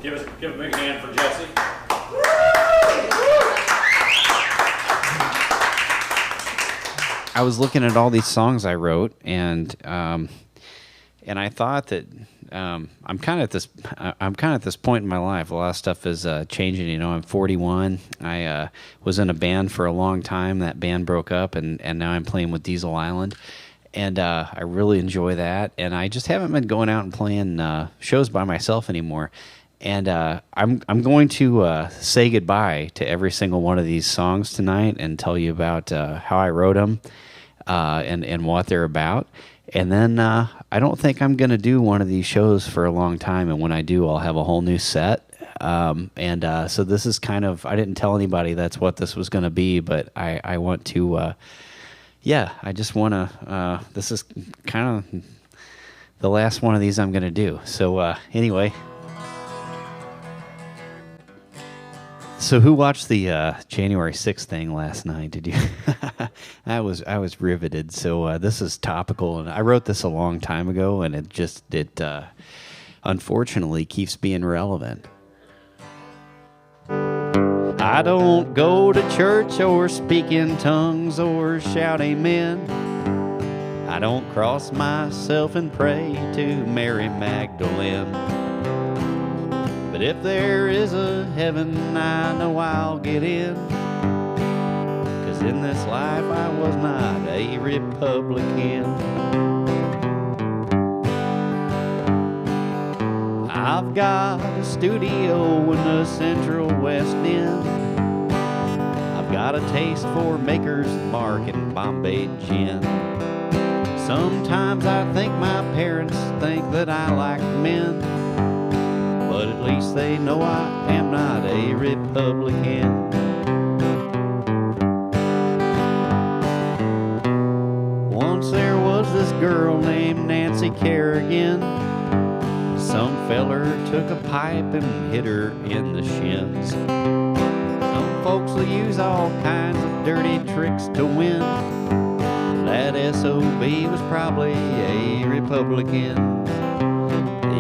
Give a big hand for Jesse. I was looking at all these songs I wrote, and I thought that I'm kind of at this point in my life. A lot of stuff is changing. You know, I'm 41. I was in a band for a long time. That band broke up, and now I'm playing with Diesel Island, and I really enjoy that. And I just haven't been going out and playing shows by myself anymore. And I'm going to say goodbye to every single one of these songs tonight and tell you about how I wrote them and what they're about. And then I don't think I'm going to do one of these shows for a long time. And when I do, I'll have a whole new set. So this is kind of, I didn't tell anybody that's what this was going to be, but I want to, I just want to, this is kind of the last one of these I'm going to do. So anyway. So who watched the January 6th thing last night? Did you? I was riveted. So this is topical, and I wrote this a long time ago, and it unfortunately keeps being relevant. I don't go to church or speak in tongues or shout amen. I don't cross myself and pray to Mary Magdalene. But if there is a heaven, I know I'll get in. 'Cause in this life I was not a Republican. I've got a studio in the Central West End. I've got a taste for Maker's Mark and Bombay gin. Sometimes I think my parents think that I like men, but at least they know I am not a Republican. Once there was this girl named Nancy Kerrigan. Some feller took a pipe and hit her in the shins. Some folks will use all kinds of dirty tricks to win. That SOB was probably a Republican.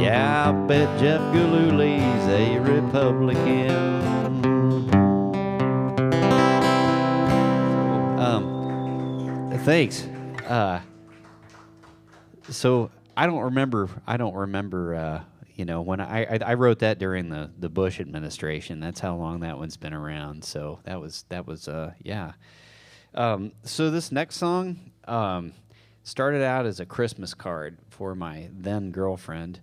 Yeah, I bet Jeff Gillooly's a Republican. Thanks. So I don't remember. You know, when I wrote that during the Bush administration. That's how long that one's been around. So that was yeah. So this next song started out as a Christmas card for my then girlfriend.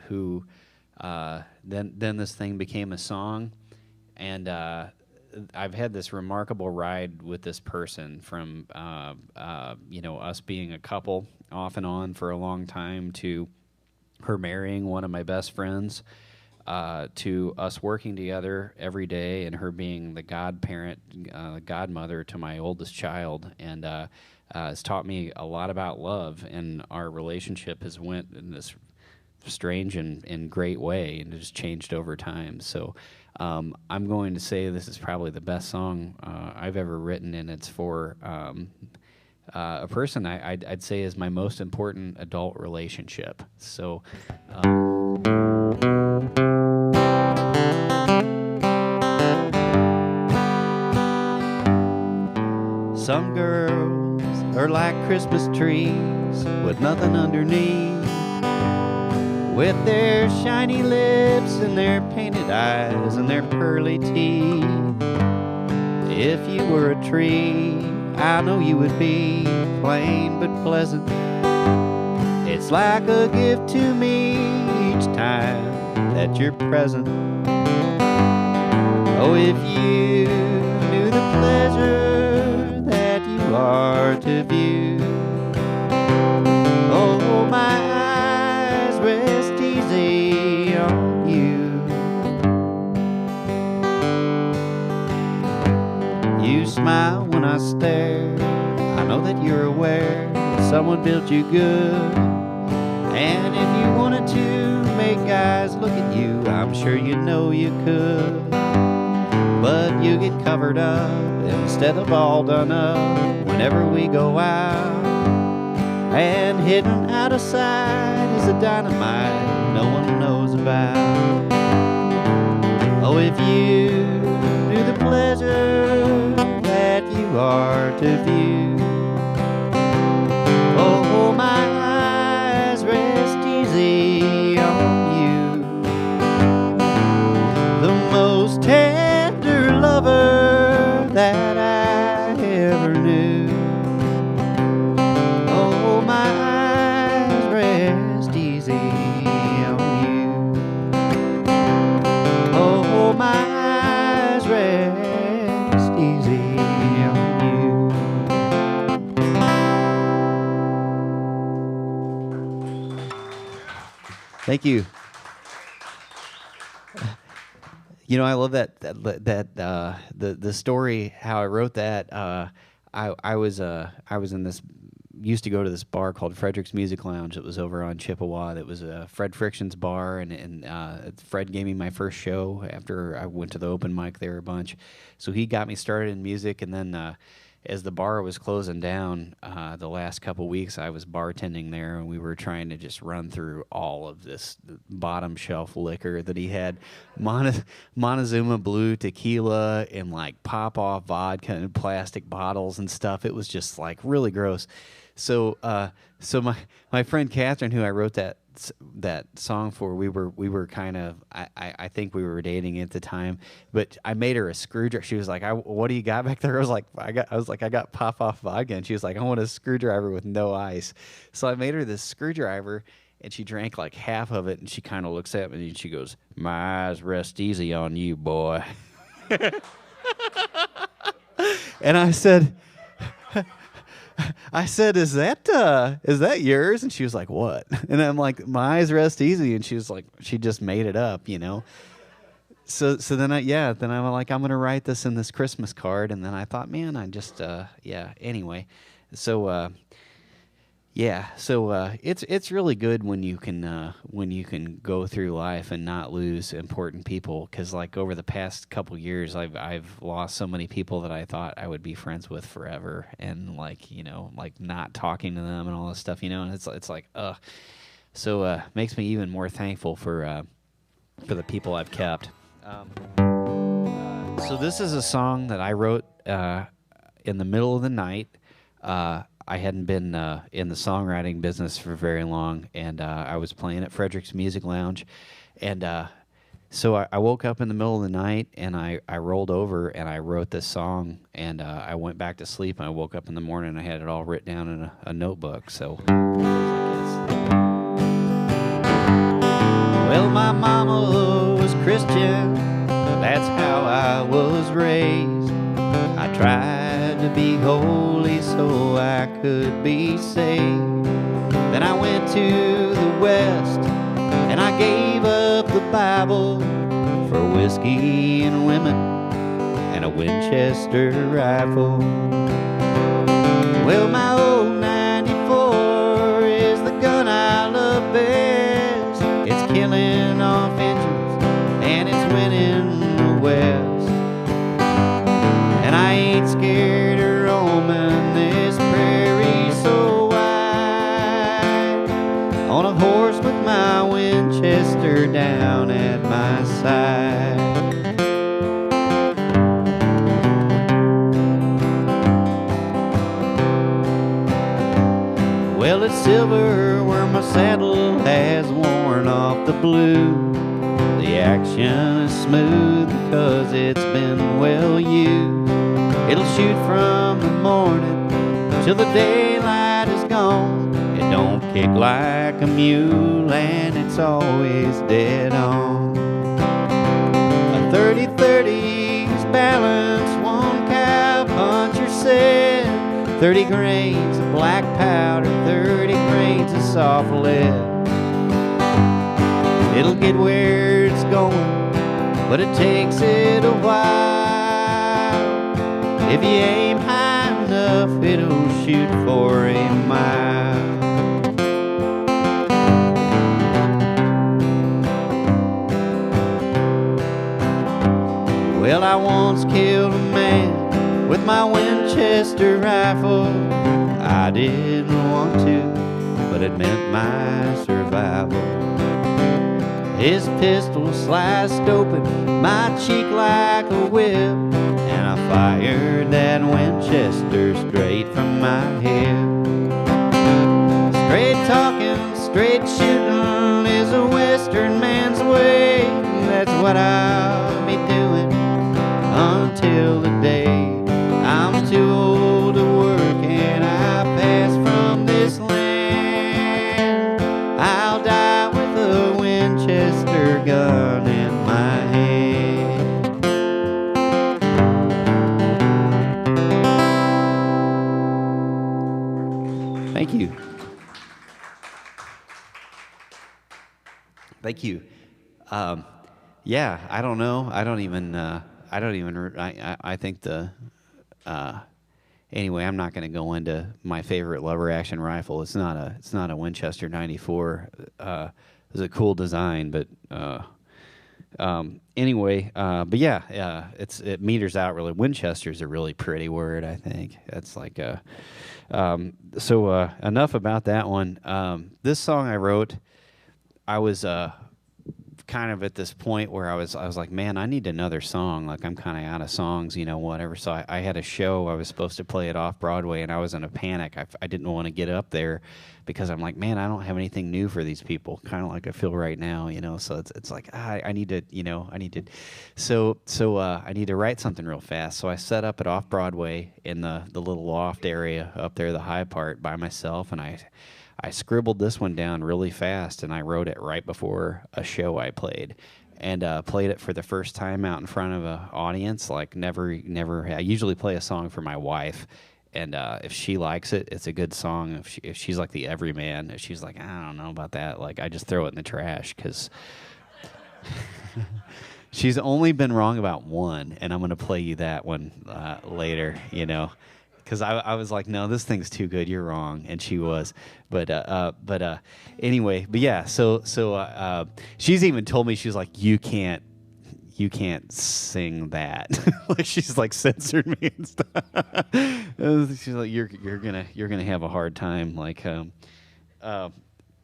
Who then this thing became a song, and I've had this remarkable ride with this person from us being a couple off and on for a long time, to her marrying one of my best friends, to us working together every day, and her being the godparent, godmother to my oldest child, and has taught me a lot about love, and our relationship has went in this strange and great way, and it just changed over time. So I'm going to say this is probably the best song I've ever written, and it's for a person I'd say is my most important adult relationship. So some girls are like Christmas trees with nothing underneath, with their shiny lips and their painted eyes and their pearly teeth. If you were a tree, I know you would be plain but pleasant. It's like a gift to me each time that you're present. Oh, if you knew the pleasure that you are to view. Oh, my eyes rest easy on you. You smile when I stare. I know that you're aware someone built you good. And if you wanted to make guys look at you, I'm sure you know you could. But you get covered up instead of all done up whenever we go out. And hidden out of sight is a dynamite no one knows about. Oh, if you knew the pleasure that you are to view. Oh, my eyes rest easy on you. The most tender lover that I ever knew. Oh, my eyes rest easy on you. Oh, my eyes rest easy on you. Thank you. You know, I love the story how I wrote that. I was in this, used to go to this bar called Frederick's Music Lounge. It was over on Chippewa. That was Fred Friction's bar, and Fred gave me my first show after I went to the open mic there a bunch. So he got me started in music, and then as the bar was closing down the last couple weeks, I was bartending there, and we were trying to just run through all of this bottom shelf liquor that he had. Montezuma Blue tequila and like pop-off vodka in plastic bottles and stuff. It was just like really gross. So my friend Catherine, who I wrote that song for, we were kind of, I think we were dating at the time, but I made her a screwdriver. She was like, what do you got back there? I was like, I got pop-off vodka, and she was like, I want a screwdriver with no ice. So I made her this screwdriver, and she drank like half of it, and she kind of looks at me and she goes, my eyes rest easy on you, boy. And I said, is that yours? And she was like, what? And I'm like, my eyes rest easy. And she was like, she just made it up, you know? So then I'm like, I'm going to write this in this Christmas card. And then I thought, man, anyway. So it's really good when you can go through life and not lose important people, because like over the past couple years I've lost so many people that I thought I would be friends with forever, and like, you know, like not talking to them and all this stuff, you know, and it's like so makes me even more thankful for the people I've kept. So this is a song that I wrote in the middle of the night. I hadn't been in the songwriting business for very long, and I was playing at Frederick's Music Lounge, and so I woke up in the middle of the night, and I rolled over, and I wrote this song, and I went back to sleep, and I woke up in the morning, and I had it all written down in a notebook. So, well, my mama was Christian, that's how I was raised. I tried to be holy so I could be saved. Then I went to the West, and I gave up the Bible for whiskey and women and a Winchester Rifle. Well, my old 94 is the gun I love best. It's killing off engines, and it's winning the West. And I ain't scared of roaming this prairie so wide, on a horse with my Winchester down at my side. Well, it's silver where my saddle has worn off the blue. The action is smooth because it's been well used. It'll shoot from the morning till the daylight is gone. It don't kick like a mule, and it's always dead on. A 30-30's balance, one cow puncher said. 30 grains of black powder, 30 grains of soft lead. It'll get where it's going, but it takes it a while. If you aim high enough, it'll shoot for a mile. Well, I once killed a man with my Winchester rifle. I didn't want to, but it meant my survival. His pistol sliced open my cheek like a whip, and I fired that Winchester straight from my hip. Straight talking, straight shooting is a Western man's way. That's what I'll be doing until the day I'm too old to work and I pass from this land. I'll die with a Winchester gun in my hand. Thank you. Thank you. Yeah, I don't know. I think anyway, I'm not going to go into my favorite lever action rifle. It's not a Winchester 94. It's a cool design, but anyway, but yeah, it meters out really. Winchester's a really pretty word, I think. That's like so enough about that one. This song I wrote, I was kind of at this point where I was like, man, I need another song. Like, I'm kind of out of songs, whatever. So I had a show. I was supposed to play it off Broadway, and I was in a panic. I didn't want to get up there because I'm like, man, I don't have anything new for these people. Kind of like I feel right now, So it's like I need to, So I need to write something real fast. So I set up it off Broadway in the little loft area up there, the high part, by myself, and I scribbled this one down really fast, and I wrote it right before a show I played, and played it for the first time out in front of an audience. Like never. I usually play a song for my wife, and if she likes it, it's a good song. If she's like the everyman, if she's like, I don't know about that, like I just throw it in the trash because she's only been wrong about one, and I'm gonna play you that one later, Because I was like, no, this thing's too good. You're wrong, and she was. But anyway, but yeah. So she's even told me, she's like, you can't sing that. Like, she's like censored me and stuff. She's like, you're gonna have a hard time. Like, I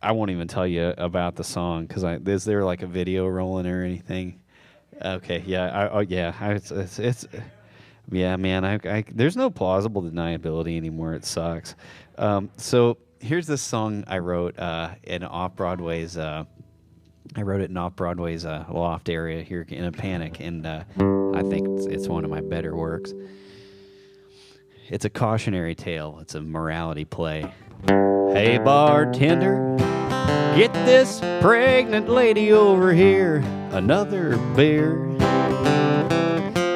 won't even tell you about the song because is there like a video rolling or anything? Okay, yeah, it's. Yeah, man, there's no plausible deniability anymore. It sucks. So here's this song I wrote in Off-Broadway's. I wrote it in Off-Broadway's loft area here in a panic, and I think it's one of my better works. It's a cautionary tale. It's a morality play. Hey, bartender, get this pregnant lady over here another beer.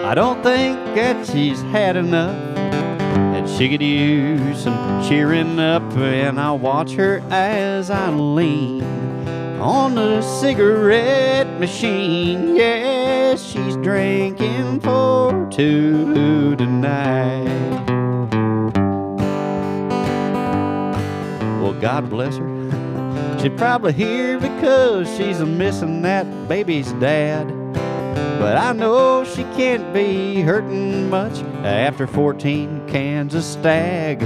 I don't think that she's had enough, and she could use some cheering up, and I'll watch her as I lean on the cigarette machine. Yeah, she's drinking for two tonight. Well, God bless her. She'd probably hear because she's missing that baby's dad. But I know she can't be hurting much after 14 cans of Stag.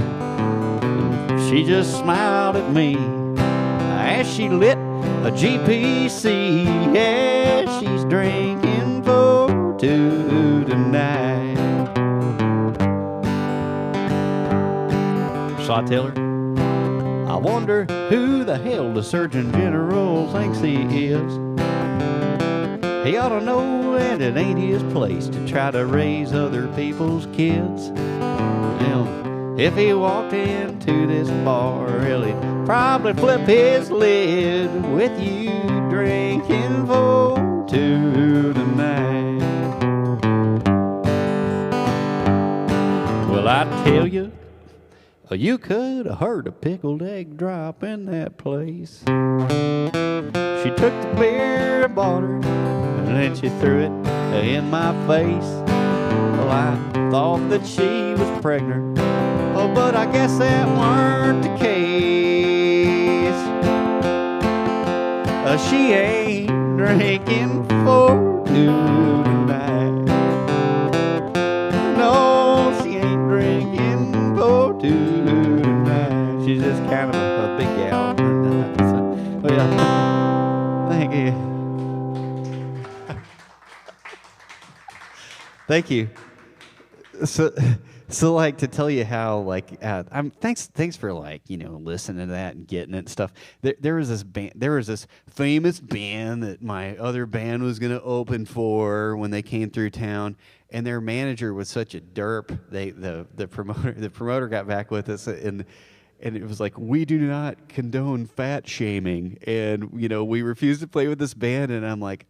She just smiled at me as she lit a GPC. Yeah, she's drinking for two tonight. So I tell her, I wonder who the hell the Surgeon General thinks he is. He ought to know that it ain't his place to try to raise other people's kids. If he walked into this bar, he'd probably flip his lid with you drinking for two tonight. Well, I tell you, you could have heard a pickled egg drop in that place. She took the beer I bought her, and then she threw it in my face. Well, I thought that she was pregnant, oh, but I guess that weren't the case. She ain't drinking for two tonight. No, she ain't drinking for two tonight. She's just kind of a big gal. So, well, yeah. Thank you. Thank you. So like to tell you how like thanks for like listening to that and getting it and stuff. There was this famous band that my other band was gonna open for when they came through town, and their manager was such a derp. The promoter got back with us and it was like, we do not condone fat shaming, and we refuse to play with this band. And I'm like,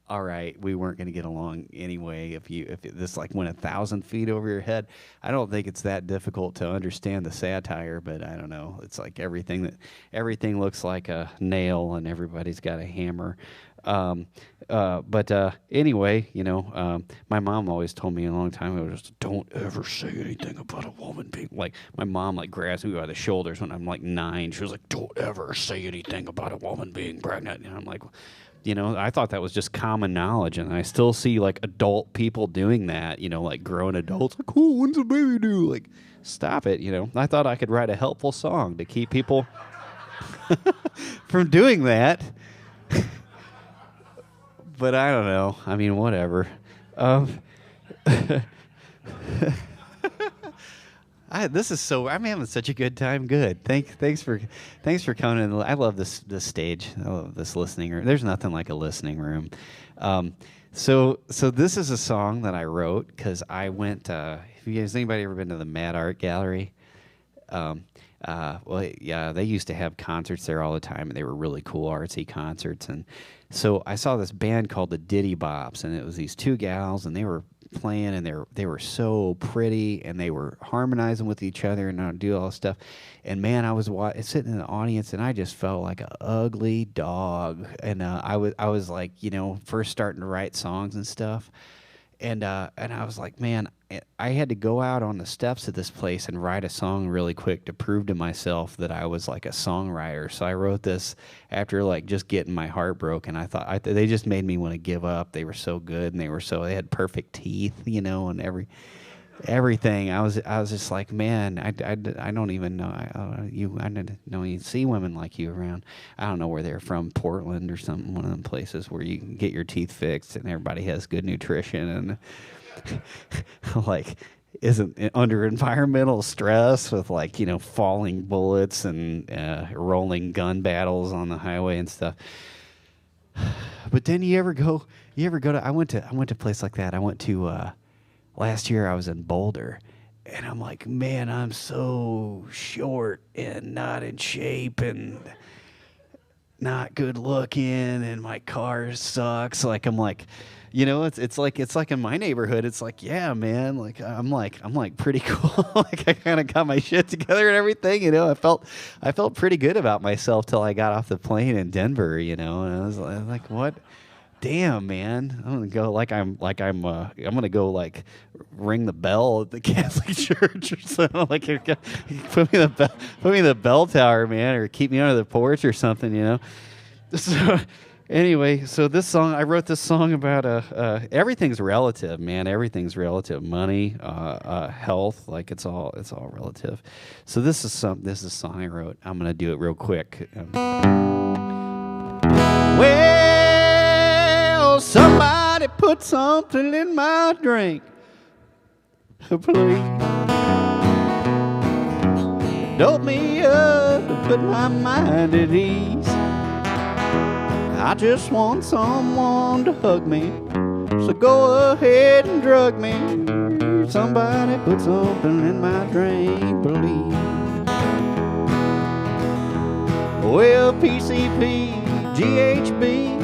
all right, we weren't going to get along anyway. If this like went 1,000 feet over your head, I don't think it's that difficult to understand the satire. But I don't know. It's like everything looks like a nail, and everybody's got a hammer. But anyway, my mom always told me a long time ago, just don't ever say anything about a woman being like. My mom like grabs me by the shoulders when I'm like 9. She was like, don't ever say anything about a woman being pregnant. And I'm like, I thought that was just common knowledge, and I still see like adult people doing that, like grown adults, like, oh, when's the baby due? Like, stop it, I thought I could write a helpful song to keep people from doing that. But I don't know. I mean, whatever. This is I'm having such a good time. Good. Thanks for coming in. I love this stage. I love this listening room. There's nothing like a listening room. So this is a song that I wrote because I went. Has anybody ever been to the Mad Art Gallery? Well, yeah, they used to have concerts there all the time, and they were really cool artsy concerts. And so I saw this band called the Diddy Bops, and it was these two gals, and they were playing, and they were so pretty, and they were harmonizing with each other and do all this stuff. And man, I was sitting in the audience, and I just felt like an ugly dog. And I was like, first starting to write songs and stuff. And I was like, man, I had to go out on the steps of this place and write a song really quick to prove to myself that I was like a songwriter. So I wrote this after like just getting my heart broken. I thought they just made me want to give up. They were so good, and they had perfect teeth, and everything. I was just like, man, I don't even know I didn't know you see women like you around. I don't know where they're from, Portland or something, one of them places where you can get your teeth fixed and everybody has good nutrition and like isn't under environmental stress with like falling bullets and rolling gun battles on the highway and stuff. But then you ever go to I went to a place like that. I went to last year I was in Boulder, and I'm like, man, I'm so short and not in shape and not good looking, and my car sucks. Like I'm like, it's like in my neighborhood. It's like, yeah, man, like I'm like pretty cool. Like I kind of got my shit together and everything. I felt pretty good about myself till I got off the plane in Denver. And I was like, what? Damn, man! I'm gonna go I'm gonna go like ring the bell at the Catholic Church or something. Like put me in the bell tower, man, or keep me under the porch or something. So anyway, so this song I wrote this song about everything's relative, man. Everything's relative. Money, health, like it's all relative. So this is a song I wrote. I'm gonna do it real quick. Somebody put something in my drink, please. Dope me up and put my mind at ease. I just want someone to hug me, so go ahead and drug me. Somebody put something in my drink, please. Well, PCP, GHB,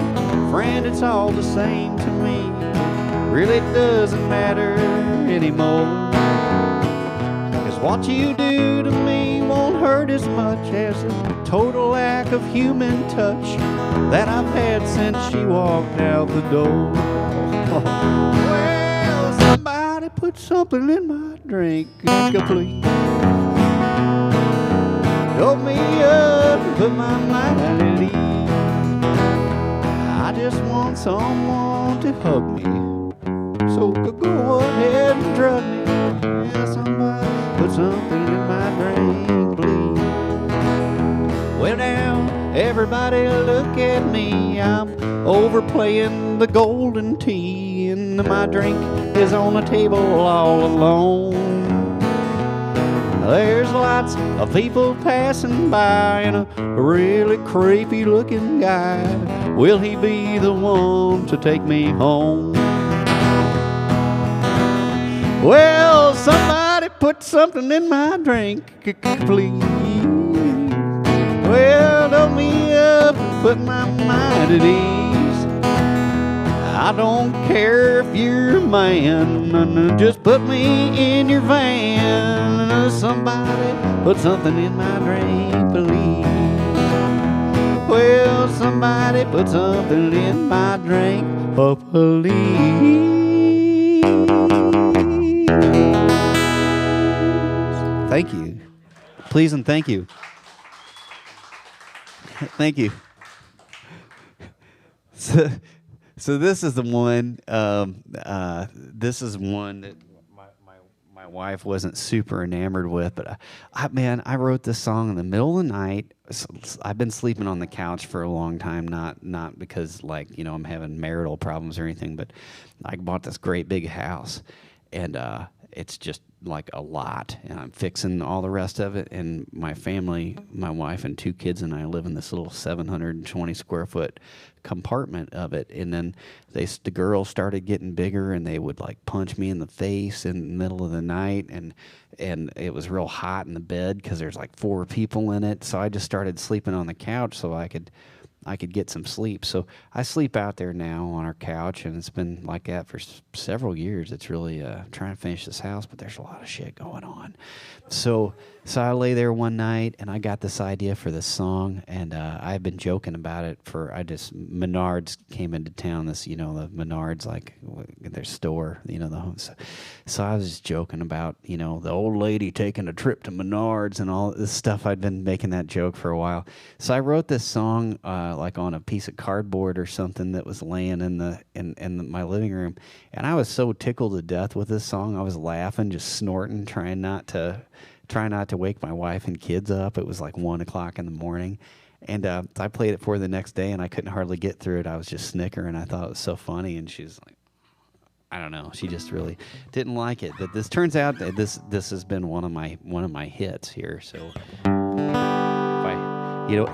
friend, it's all the same to me. Really doesn't matter anymore. 'Cause what you do to me won't hurt as much as a total lack of human touch that I've had since she walked out the door. Well, somebody put something in my drink, please. Dope me up and put my mind at ease. I just want someone to hug me, so go ahead and drug me. Yeah, somebody put something in my drink, please. Well, now, everybody look at me. I'm overplaying the golden tee. and my drink is on the table all alone. There's lots of people passing by and a really creepy looking guy. Will he be the one to take me home? Well, somebody put something in my drink, please. Well, dope me up and put my mind at ease. I don't care if you're a man, just put me in your van. Somebody put something in my drink, please. Well, somebody put something in my drink, oh please. Thank you. Please and thank you. Thank you. So this is the one. This is one that my wife wasn't super enamored with, but I wrote this song in the middle of the night. I've been sleeping on the couch for a long time, not because I'm having marital problems or anything, but I bought this great big house, and it's just like a lot, and I'm fixing all the rest of it, and my family, my wife and 2 kids and I live in this little 720 square foot compartment of it. And then the girls started getting bigger, and they would punch me in the face in the middle of the night, and it was real hot in the bed because there's 4 people in it. So I just started sleeping on the couch so I could get some sleep. So I sleep out there now on our couch, and it's been like that for several years. It's really trying to finish this house, but there's a lot of shit going on. So I lay there one night, and I got this idea for this song, and I've been joking about it Menards came into town, the Menards, their store, the home. So I was just joking about, the old lady taking a trip to Menards and all this stuff. I'd been making that joke for a while. So I wrote this song on a piece of cardboard or something that was laying in my living room, and I was so tickled to death with this song. I was laughing, just snorting, trying not to wake my wife and kids up. It was 1 o'clock in the morning, and I played it for her the next day, and I couldn't hardly get through it. I was just snickering. I thought it was so funny, and she's I don't know. She just really didn't like it. But this turns out that this has been one of my hits here. So,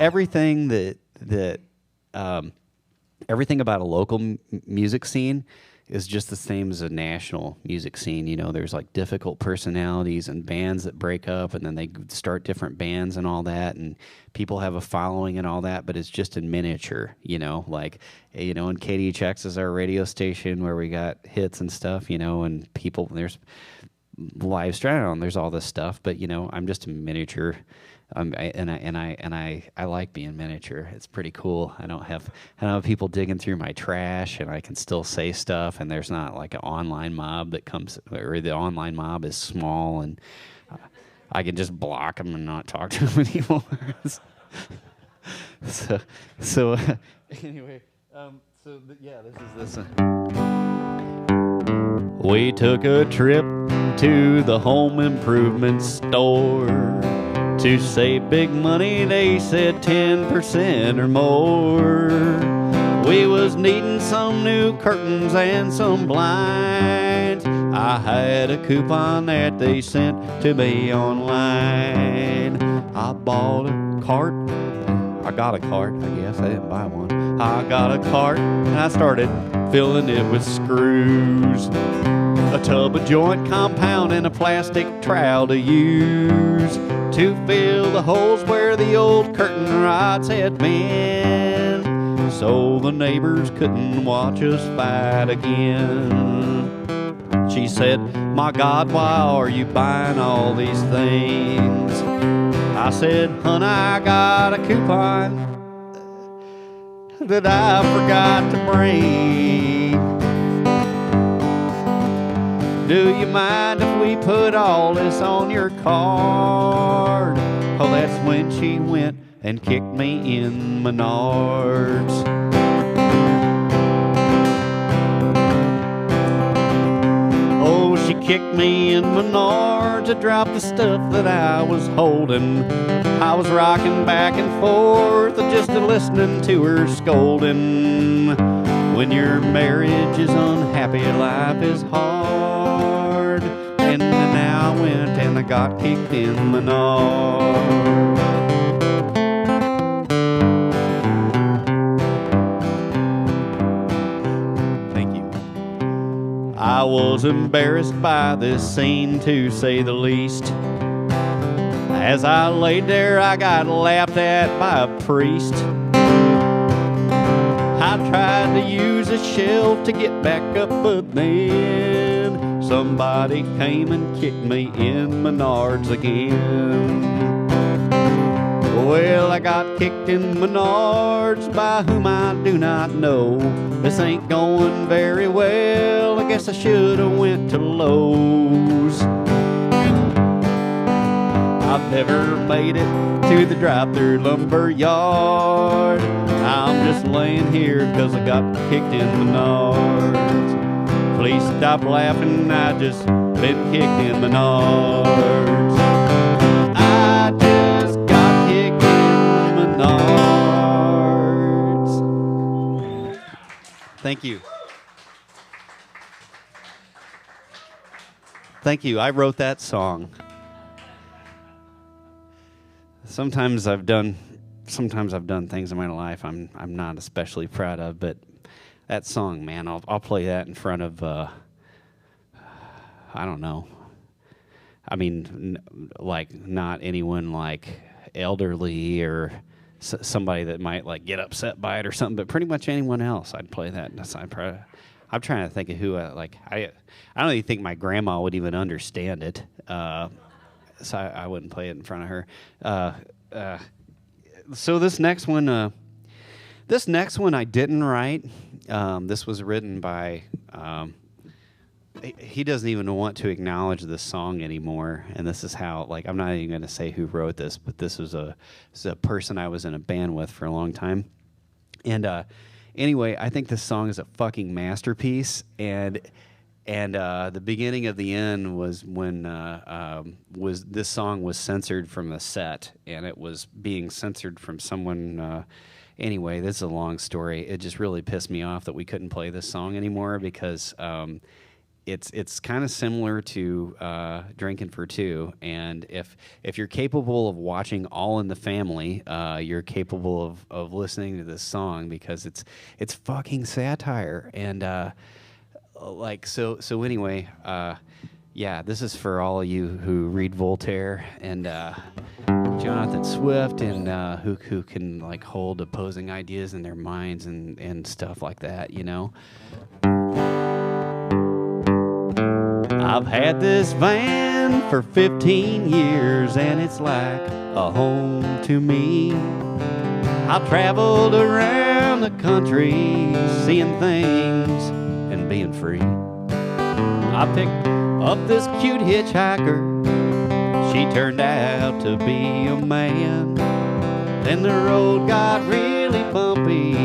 everything everything about a local music scene is just the same as a national music scene. There's difficult personalities and bands that break up, and then they start different bands and all that, and people have a following and all that, but it's just in miniature, and KDHX is our radio station where we got hits and stuff, and people, there's live stream, there's all this stuff, but I'm just a miniature. I like being miniature. It's pretty cool. I don't have people digging through my trash, and I can still say stuff. And there's not an online mob that comes, or the online mob is small, and I can just block them and not talk to them anymore. So anyway, this is this. We took a trip to the home improvement store. To save big money, they said 10% or more. We was needing some new curtains and some blinds. I had a coupon that they sent to me online. I bought a cart. I got a cart, I guess. I didn't buy one. I got a cart, and I started filling it with screws. A tub of joint compound and a plastic trowel to use to fill the holes where the old curtain rods had been, so the neighbors couldn't watch us fight again. She said, "My God, why are you buying all these things?" I said, "Hun, I got a coupon that I forgot to bring. Do you mind if we put all this on your card?" Oh, that's when she went and kicked me in Menards. Oh, she kicked me in Menards. I dropped the stuff that I was holding. I was rocking back and forth, just listening to her scolding. When your marriage is unhappy, life is hard. And now I went and I got kicked in Menards. Thank you. I was embarrassed by this scene, to say the least. As I laid there, I got laughed at by a priest. I tried to use a shelf to get back up, but then somebody came and kicked me in Menards again. Well, I got kicked in Menards by whom I do not know. This ain't going very well. I guess I should have went to Lowe's. I've never made it to the drive-through lumber yard. I'm just laying here because I got kicked in Menards. Please stop laughing, I just been kicked in Menards. I just got kicked in Menards. Thank you. Thank you. I wrote that song. Sometimes I've done things in my life I'm not especially proud of, but that song, man, I'll play that in front of I don't know. I mean, like not anyone like elderly or somebody that might like get upset by it or something, but pretty much anyone else, I'd play that. I'm trying to think of who I don't even think my grandma would even understand it. So I wouldn't play it in front of her. So this next one I didn't write. This was written by. He doesn't even want to acknowledge this song anymore, and this is how. Like, I'm not even going to say who wrote this, but this was a person I was in a band with for a long time. And anyway, I think this song is a fucking masterpiece, and the beginning of the end was when this song was censored from the set, and it was being censored from someone. Anyway, this is a long story. It just really pissed me off that we couldn't play this song anymore because it's kind of similar to Drinking for Two, and if you're capable of watching All in the Family, you're capable of listening to this song because it's fucking satire and. So anyway, yeah, this is for all of you who read Voltaire and Jonathan Swift and who can like hold opposing ideas in their minds and stuff like that, you know. I've had this van for 15 years and it's like a home to me. I've traveled around the country seeing things and being free. I picked up this cute hitchhiker. She turned out to be a man. Then the road got really bumpy.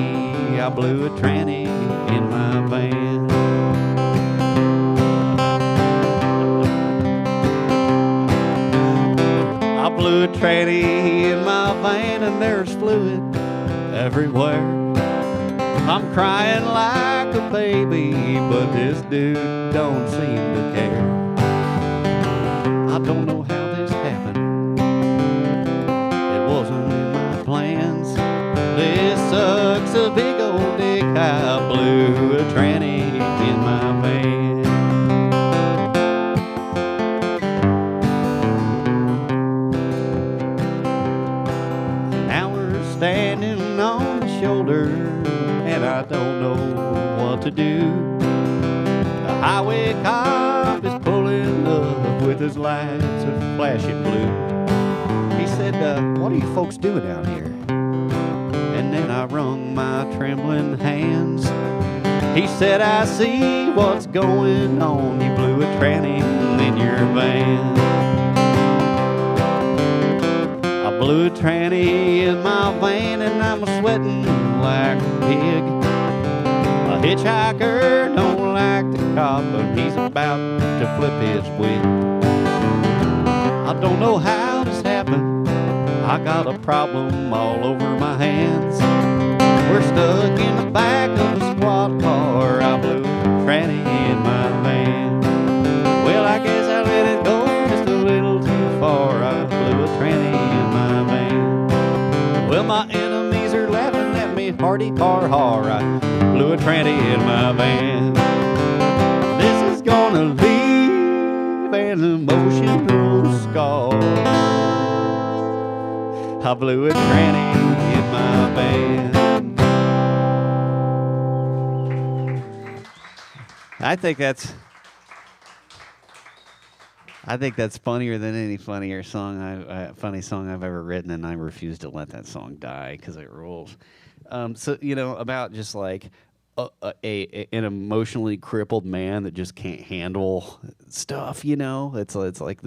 I blew a tranny in my van. I blew a tranny in my van and there's fluid everywhere. I'm crying like a baby, but this dude don't seem to care. I don't know how this happened. It wasn't in my plans. This sucks a big old dick. I blew a tranny in my van. Now we're standing on the shoulder and I don't know what to do. The highway cop is pulling up with his lights of flashing blue. He said, what are you folks doing out here? And then I wrung my trembling hands. He said, I see what's going on. You blew a tranny in your van. I blew a tranny in my van and I'm sweating like a pig. A hitchhiker don't like the cop, but he's about to flip his wig. I don't know how this happened. I got a problem all over my hands. We're stuck in the back of a squad car. Well, my enemies are laughing at me, hardy har har. I blew a tranny in my van. This is gonna leave an emotional scar. I blew a tranny in my van. I think that's funnier than any funny song I've ever written, and I refuse to let that song die because it rules. So about just like an emotionally crippled man that just can't handle stuff. It's like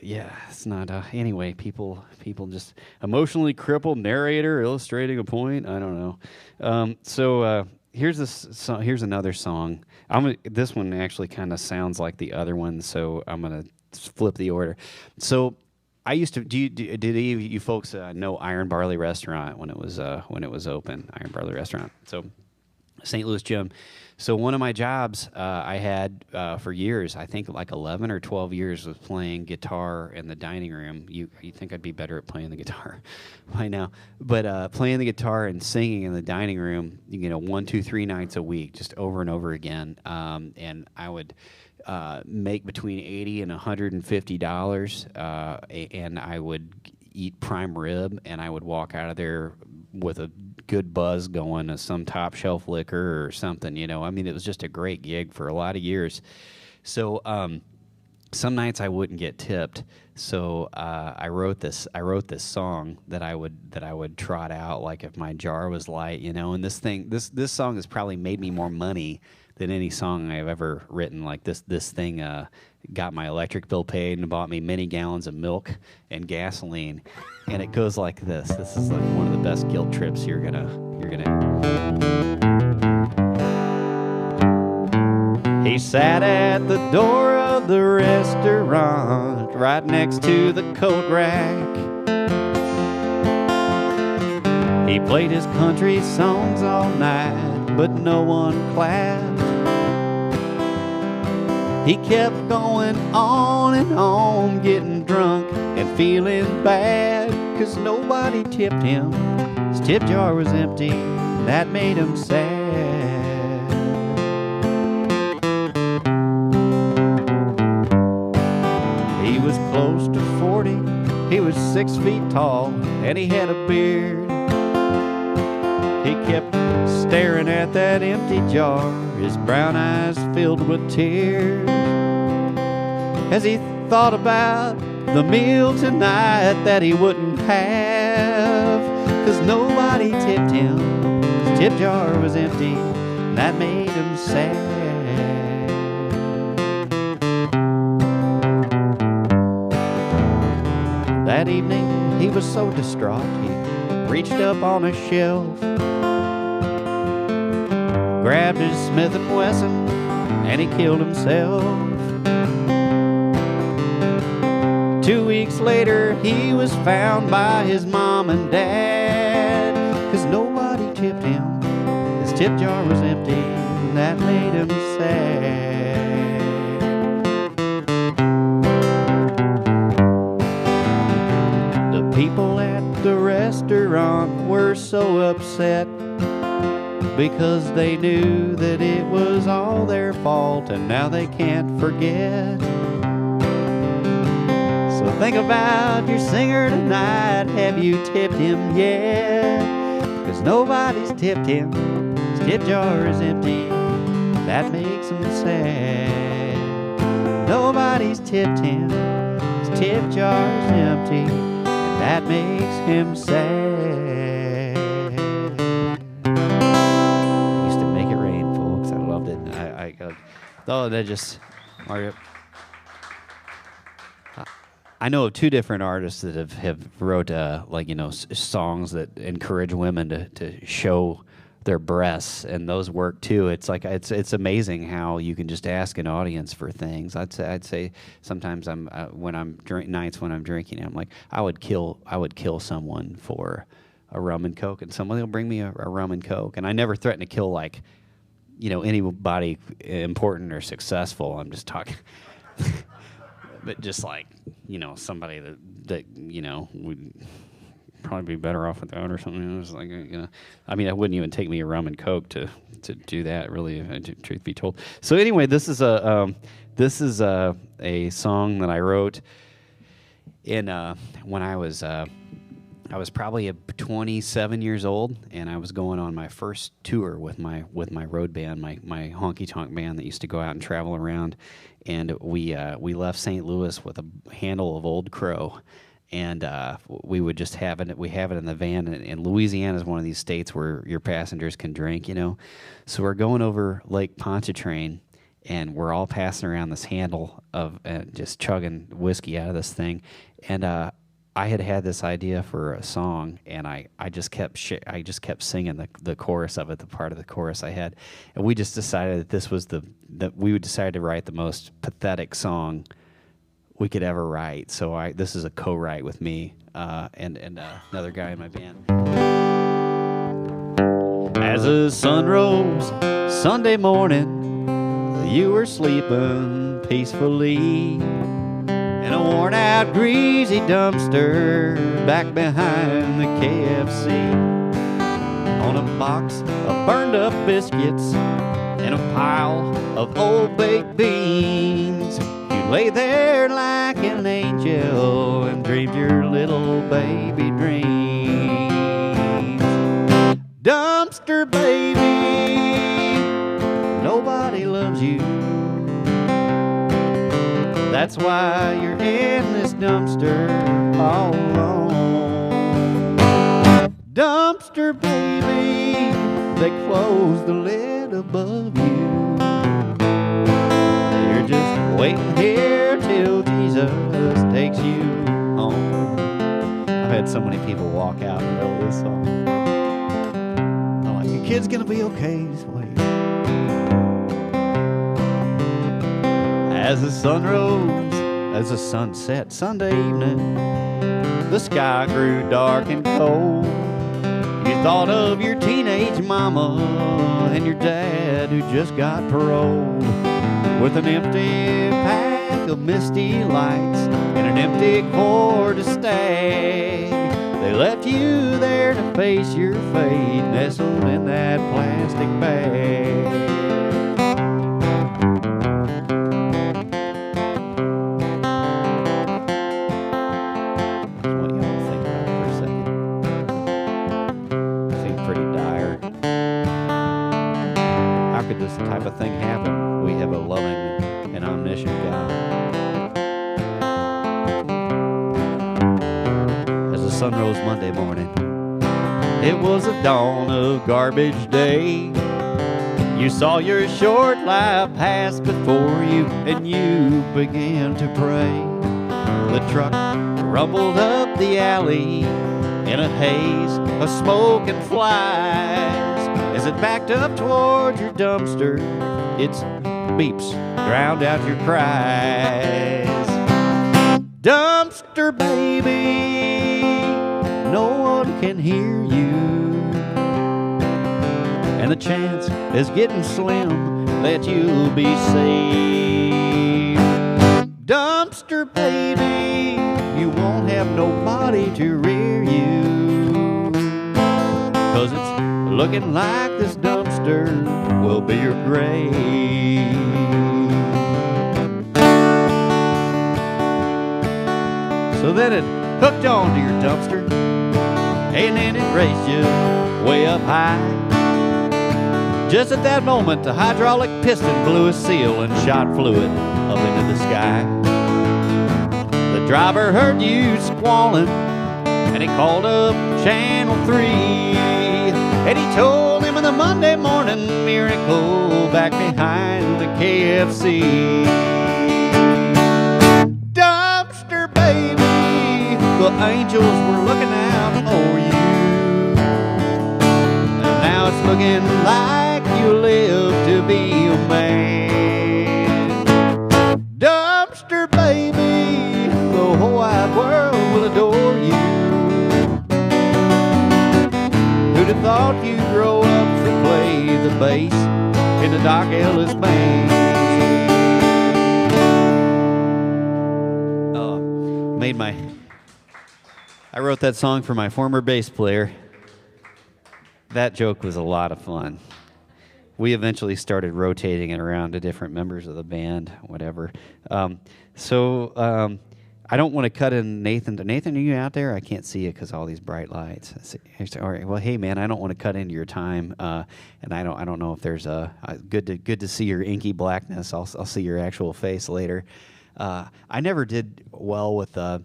it's not. Anyway, people just emotionally crippled narrator illustrating a point. I don't know. Here's this song. Here's another song. This one actually kind of sounds like the other one, so I'm gonna flip the order. So I used to. Did any of you folks know Iron Barley Restaurant when it was open? Iron Barley Restaurant. So St. Louis Gym. So one of my jobs I had for years, I think like 11 or 12 years, was playing guitar in the dining room. You think I'd be better at playing the guitar by now, but playing the guitar and singing in the dining room, 1, 2, 3 nights a week, just over and over again. And I would make between $80 and $150, and I would eat prime rib, and I would walk out of there with a good buzz going to some top shelf liquor or something. It was just a great gig for a lot of years. So some nights I wouldn't get tipped, so I wrote this song that I would trot out like if my jar was light, and this song has probably made me more money than any song I've ever written. Like this thing got my electric bill paid and bought me many gallons of milk and gasoline. And it goes like this. This is like one of the best guilt trips you're gonna. He sat at the door of the restaurant right next to the coat rack. He played his country songs all night, but no one clapped. He kept going on and on, getting drunk and feeling bad, 'cause nobody tipped him. His tip jar was empty, and that made him sad. He was close to 40, he was 6 feet tall, and he had a beard. He kept staring at that empty jar, his brown eyes filled with tears, as he thought about the meal tonight that he wouldn't have, 'cause nobody tipped him. His tip jar was empty, and that made him sad. That evening he was so distraught, he reached up on a shelf, grabbed his Smith & Wesson, and he killed himself. 2 weeks later, he was found by his mom and dad, 'cause nobody tipped him. His tip jar was empty, and that made him sad. The people at the restaurant were so upset, because they knew that it was all their fault, and now they can't forget. So think about your singer tonight. Have you tipped him yet? 'Cause nobody's tipped him. His tip jar is empty. That makes him sad. Nobody's tipped him. His tip jar is empty, and that makes him sad. Oh, that just, Mario. I know of 2 different artists that have wrote songs that encourage women to show their breasts, and those work too. It's like it's amazing how you can just ask an audience for things. I'd say sometimes nights when I'm drinking, I'm like, I would kill someone for a rum and coke, and someone will bring me a rum and coke, and I never threaten to kill anybody important or successful. I'm just talking, but just like, somebody that would probably be better off without or something. It was like, I mean, it wouldn't even take me a rum and coke to do that, really, truth be told. So anyway, this is a song that I wrote in when I was probably 27 years old, and I was going on my first tour with my road band, my honky tonk band that used to go out and travel around, and we left St. Louis with a handle of Old Crow, and we would just have it in the van. And Louisiana is one of these states where your passengers can drink, so we're going over Lake Pontchartrain, and we're all passing around this handle of just chugging whiskey out of this thing, and I had this idea for a song, and I just kept singing the chorus of it, the part of the chorus I had, and we just decided that this was we would decide to write the most pathetic song we could ever write. So this is a co-write with me and another guy in my band. As the sun rose Sunday morning, you were sleeping peacefully in a worn-out, greasy dumpster back behind the KFC. On a box of burned-up biscuits and a pile of old baked beans, you lay there like an angel and dreamed your little baby dreams. Dumpster baby, nobody loves you. That's why you're in this dumpster all alone. Dumpster baby, they close the lid above you. You're just waiting here till Jesus takes you home. I've had so many people walk out in the middle of this song. I'm like, your kid's gonna be okay, just wait. As the sun rose, as the sun set Sunday evening, the sky grew dark and cold. You thought of your teenage mama and your dad who just got paroled. With an empty pack of misty lights and an empty cord to stay, they left you there to face your fate, nestled in that plastic bag. This type of thing happen? We have a loving and omniscient God. As the sun rose Monday morning, it was the dawn of garbage day. You saw your short life pass before you, and you began to pray. The truck rumbled up the alley in a haze of smoke and flies. As it backed up toward your dumpster, its beeps drowned out your cries. Dumpster baby, no one can hear you, and the chance is getting slim that you'll be saved. Dumpster baby, you won't have nobody to rear you, 'cause it's looking like this dumpster will be your grave. So then it hooked onto your dumpster, and then it raised you way up high. Just at that moment, the hydraulic piston blew a seal and shot fluid up into the sky. The driver heard you squalling, and he called up Channel 3. And he told him of the Monday morning miracle back behind the KFC. Dumpster baby, the angels were looking out for you, and now it's looking like you live to be a man. Dumpster baby, the whole wide world will adore you. Who'd have thought you'd grow up to play the bass in the Doc Ellis band? I wrote that song for my former bass player. That joke was a lot of fun. We eventually started rotating it around to different members of the band, whatever. I don't want to cut in Nathan. Nathan, are you out there? I can't see you because all these bright lights. All right. Well, hey, man, I don't want to cut into your time, and I don't know if there's good to see your inky blackness. I'll see your actual face later. I never did well with. I'm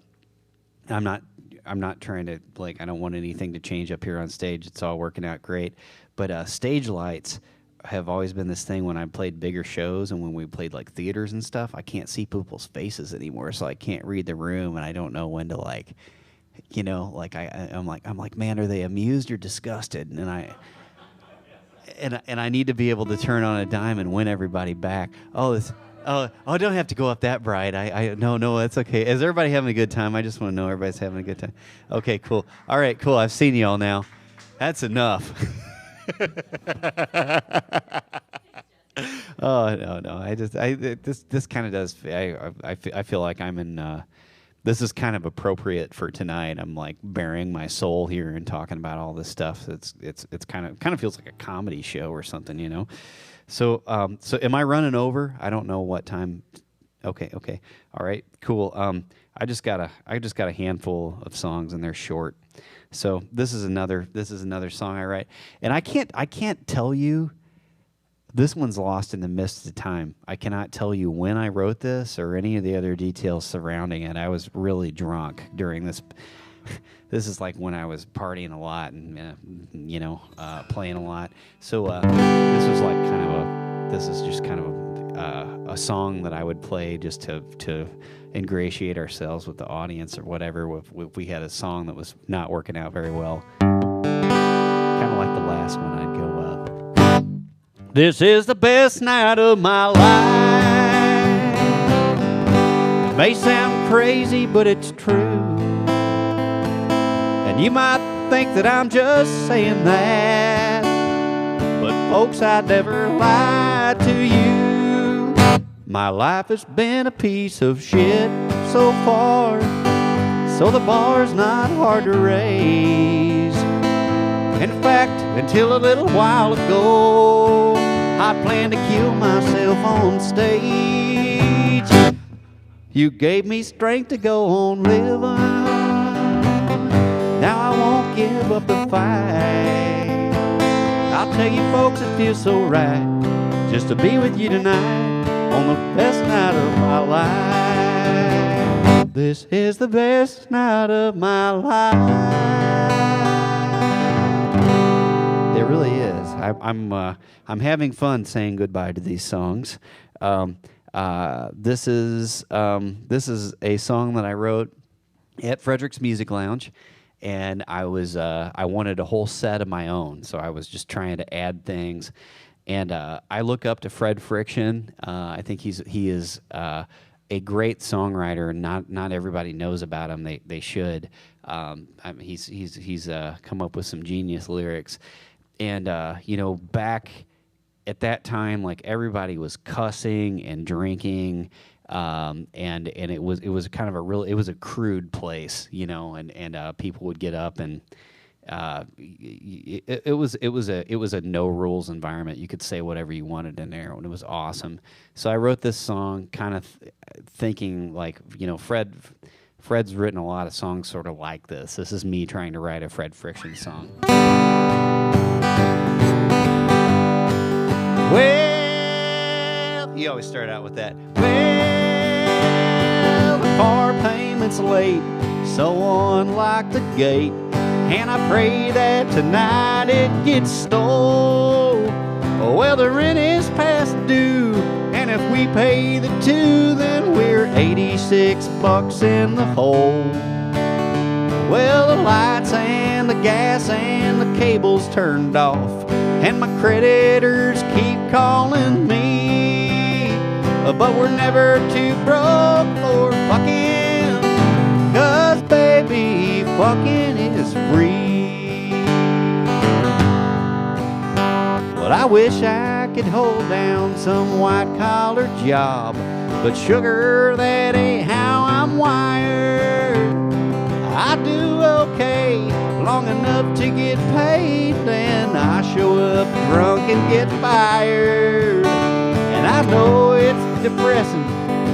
not trying to I don't want anything to change up here on stage. It's all working out great, but stage lights have always been this thing when I played bigger shows and when we played like theaters and stuff. I can't see people's faces anymore, so I can't read the room, and I don't know when to I'm like, man, are they amused or disgusted? And I need to be able to turn on a dime and win everybody back. Oh, don't have to go up that bright. No, that's okay. Is everybody having a good time? I just want to know everybody's having a good time. Okay, cool. All right, cool. I've seen y'all now. That's enough. Oh no! This kind of does. I feel like I'm in. This is kind of appropriate for tonight. I'm like bearing my soul here and talking about all this stuff. It's kind of feels like a comedy show or something, you know. So am I running over? I don't know what time. Okay. All right. Cool. I just got a handful of songs and they're short. So this is another song I write, and I can't tell you. This one's lost in the mist of time. I cannot tell you when I wrote this or any of the other details surrounding it. I was really drunk during this. This is like when I was partying a lot and playing a lot. So this was like this is just kind of a song that I would play just to ingratiate ourselves with the audience or whatever. If we had a song that was not working out very well, kind of like the last one, I'd go up. This is the best night of my life. It may sound crazy, but it's true. And you might think that I'm just saying that, but folks, I'd never lie to you. My life has been a piece of shit so far, so the bar's not hard to raise. In fact, until a little while ago, I planned to kill myself on stage. You gave me strength to go on living. Now I won't give up the fight. I'll tell you folks, it feels so right just to be with you tonight on the best night of my life. This is the best night of my life. It really is. I'm having fun saying goodbye to these songs. This is a song that I wrote at Frederick's Music Lounge, and I wanted a whole set of my own, so I was just trying to add things. And I look up to Fred Friction. I think he is a great songwriter. Not everybody knows about him. They should. He's come up with some genius lyrics. And back at that time, like everybody was cussing and drinking, and it was kind of it was a crude place, and people would get up and it was a no rules environment. You could say whatever you wanted in there, and it was awesome. So I wrote this song, kind of thinking like, Fred's written a lot of songs sort of like this. This is me trying to write a Fred Friction song. Well, you always start out with that. Well, the car payment's late, so unlock the gate, and I pray that tonight it gets stole. Well, the rent is past due, and if we pay the $2, then we're $86 in the hole. Well, the lights and the gas and the cables turned off, and my creditors keep calling me, but we're never too broke for fucking, 'cause baby, fucking is free. But I wish I could hold down some white-collar job, but sugar, that ain't how I'm wired. I do okay, long enough to get paid. Then I show up drunk and get fired. And I know it's depressing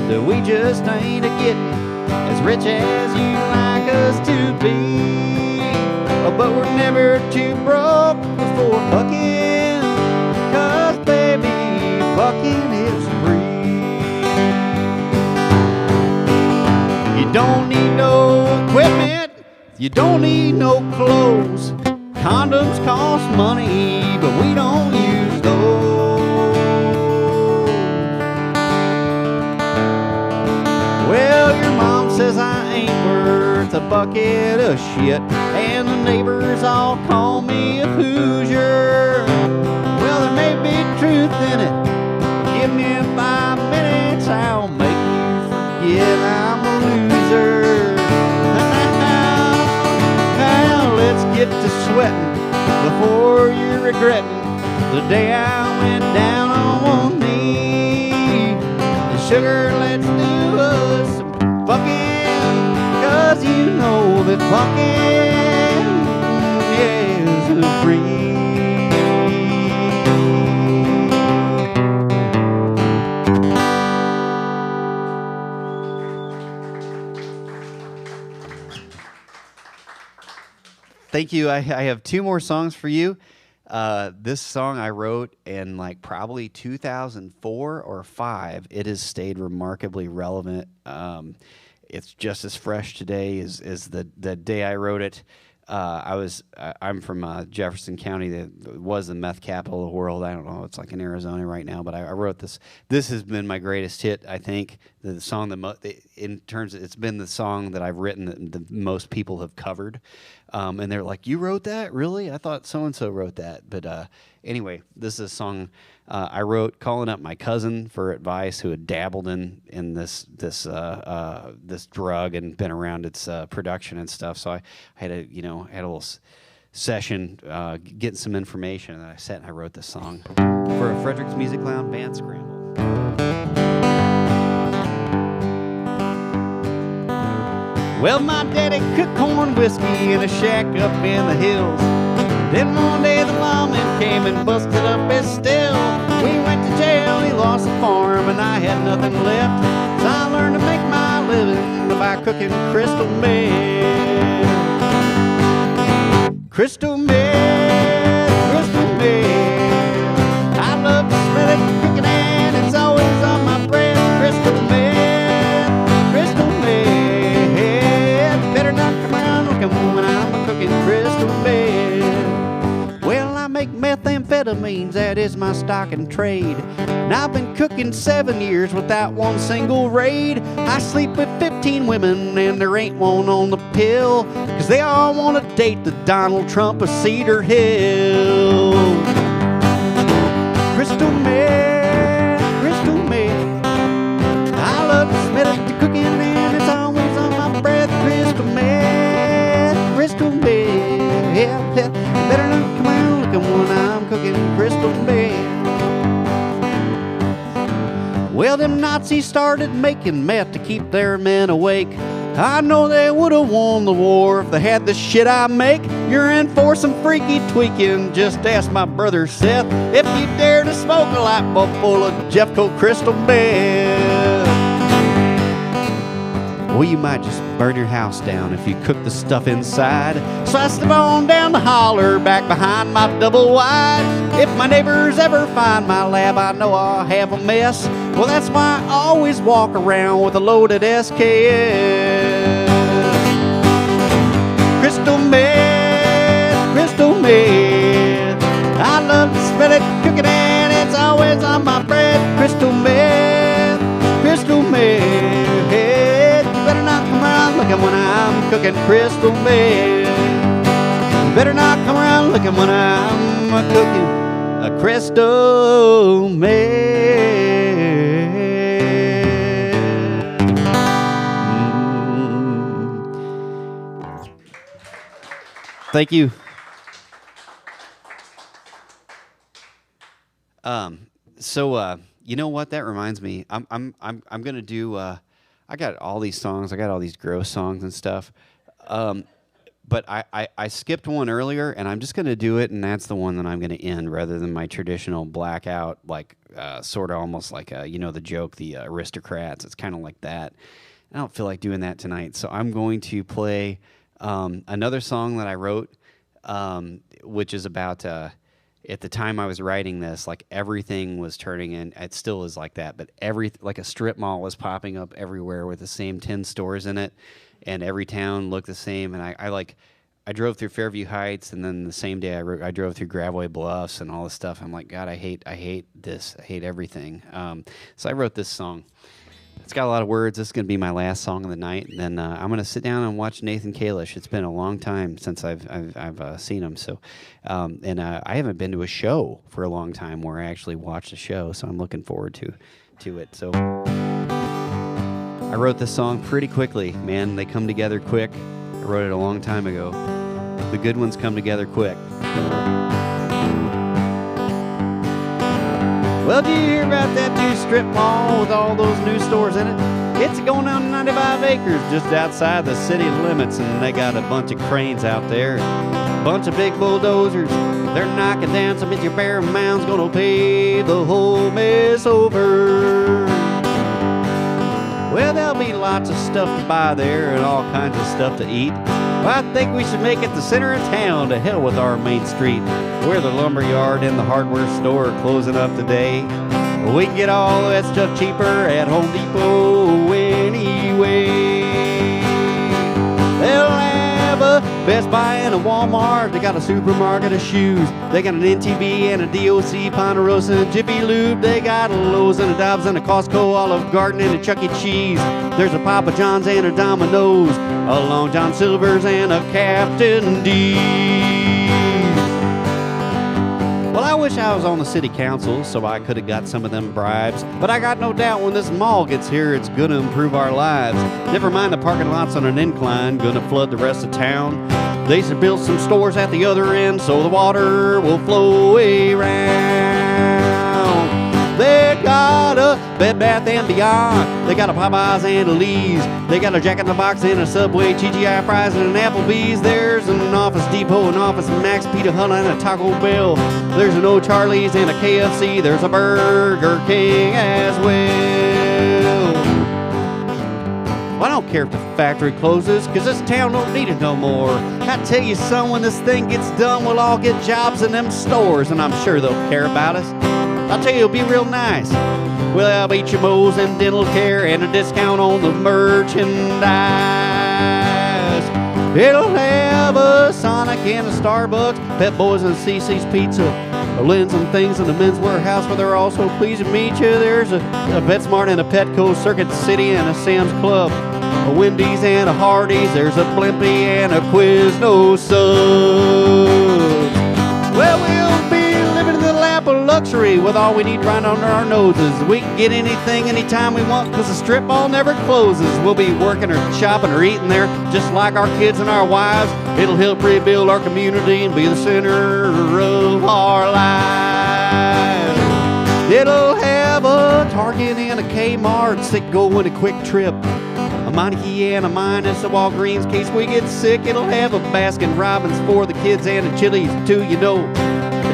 that we just ain't a-getting as rich as you like us to be. But we're never too broke for fucking, 'cause baby, fucking is free. You don't need no equipment, you don't need no clothes. Condoms cost money, but we don't use those. Well, your mom says I ain't worth a bucket of shit, and the neighbors all call me a Hoosier. Well, there may be truth in it. Give me 5 minutes, I'll make you forget I'm a loser. Now let's get to sweating before you're regretting the day I went down on one knee. And sugar, let's do us some fucking, 'cause you know that fucking is free. Thank you. I have 2 more songs for you. This song I wrote in like probably 2004 or 5. It has stayed remarkably relevant. It's just as fresh today as the day I wrote it. I'm from Jefferson County, that was the meth capital of the world. I don't know, it's like in Arizona right now, but I wrote this. This has been my greatest hit, I think. The song in terms of, it's been the song that I've written that the most people have covered. And they're like, "You wrote that? Really? I thought so-and-so wrote that." But anyway, this is a song I wrote calling up my cousin for advice, who had dabbled in this drug and been around its production and stuff. So I had a little session getting some information, and I sat and I wrote this song for a Frederick's Music Lounge band scramble. Well, my daddy cooked corn whiskey in a shack up in the hills. Then one day the lawman came and busted up his still. We went to jail, he lost the farm, and I had nothing left. So I learned to make my living by cooking crystal meth. Crystal meth, crystal meth. I love to smell it cooking, and it's always on my breath. Crystal meth, crystal meth. Better not come around looking when I'm cooking crystal meth. Well, I make methamphetamines, that is my stock and trade. And I've been cooking 7 years without one single raid. I sleep with 15 women and there ain't one on the pill, 'cause they all want to date the Donald Trump of Cedar Hill. Crystal meth, crystal meth. I love to smell it to cooking, and it's always on my breath. Crystal meth, crystal meth. Better not come around looking when I'm cooking crystal meth. Well, them Nazis started making meth to keep their men awake. I know they would have won the war if they had the shit I make. You're in for some freaky tweaking, just ask my brother Seth if you dare to smoke a light bulb full of Jeffco crystal meth. Well, you might just burn your house down if you cook the stuff inside. So I slip on down the holler back behind my double wide. If my neighbors ever find my lab, I know I'll have a mess. Well, that's why I always walk around with a loaded SKS. Crystal meth, crystal meth. I love to smell it cooking, and it's always on my breath. Crystal meth, crystal meth. Better not come around looking when I'm cooking crystal meth. Better not come around looking when I'm cooking a crystal meth. Thank you. So you know what? That reminds me. I'm gonna do. I got all these songs. I got all these gross songs and stuff. But I skipped one earlier, and I'm just going to do it, and that's the one that I'm going to end rather than my traditional blackout, like sort of almost like, the joke, the aristocrats. It's kind of like that. I don't feel like doing that tonight, so I'm going to play another song that I wrote, which is about at the time I was writing this, like everything was turning in. It still is like that, but like a strip mall was popping up everywhere with the same 10 stores in it, and every town looked the same. And I drove through Fairview Heights, and then the same day I drove through Gravway Bluffs and all this stuff. I'm like, God, I hate this. I hate everything. So I wrote this song. It's got a lot of words. This is going to be my last song of the night, and then I'm going to sit down and watch Nathan Kalish. It's been a long time since I've seen him. So, I haven't been to a show for a long time where I actually watched a show. So I'm looking forward to it. So I wrote this song pretty quickly, man. They come together quick. I wrote it a long time ago. The good ones come together quick. Well, did you hear about that new strip mall with all those new stores in it? It's going down 95 acres just outside the city limits, and they got a bunch of cranes out there, a bunch of big bulldozers. They're knocking down some of your bare mounds, gonna pave the whole mess over. Well, there'll be lots of stuff to buy there and all kinds of stuff to eat. Well, I think we should make it the center of town. To hell with our main street, where the lumber yard and the hardware store are closing up today. We can get all that stuff cheaper at Home Depot anyway. They'll have a Best Buy and a Walmart. They got a supermarket of shoes. They got an NTB and a DOC, Ponderosa and Jiffy Lube. They got a Lowe's and a Dobbs and a Costco, Olive Garden and a Chuck E. Cheese. There's a Papa John's and a Domino's, a Long John Silver's and a Captain D's. Well, I wish I was on the city council so I could have got some of them bribes, but I got no doubt when this mall gets here, it's gonna improve our lives. Never mind the parking lots on an incline, gonna flood the rest of town. They should build some stores at the other end so the water will flow around. They got a Bed Bath & Beyond. They got a Popeyes and a Lee's. They got a Jack in the Box and a Subway, TGI Fries and an Applebee's. There's an Office Depot, an Office Max, Pizza Hut and a Taco Bell. There's an O'Charlie's and a KFC. There's a Burger King as well. Well, I don't care if the factory closes, cause this town don't need it no more. I tell you, son, when this thing gets done, we'll all get jobs in them stores, and I'm sure they'll care about us. I'll tell you, it'll be real nice. We'll have HMOs and dental care and a discount on the merchandise. It'll have a Sonic and a Starbucks, Pet Boys and CC's Pizza, a Lens and Things in the Men's Warehouse where they're also pleased to meet you. There's a PetSmart and a Petco, Circuit City and a Sam's Club, a Wendy's and a Hardee's. There's a Blimpie and a Quiznos Subs. Well, we'll be living in the lap of luxury with all we need right under our noses. We can get anything anytime we want because the strip mall never closes. We'll be working or shopping or eating there just like our kids and our wives. It'll help rebuild our community and be the center of our lives. It'll have a Target and a Kmart, Citgo and a Quick Trip, a Meineke and a Minus, a Walgreens in case we get sick. It'll have a Baskin Robbins for the kids and a Chili's too, you know.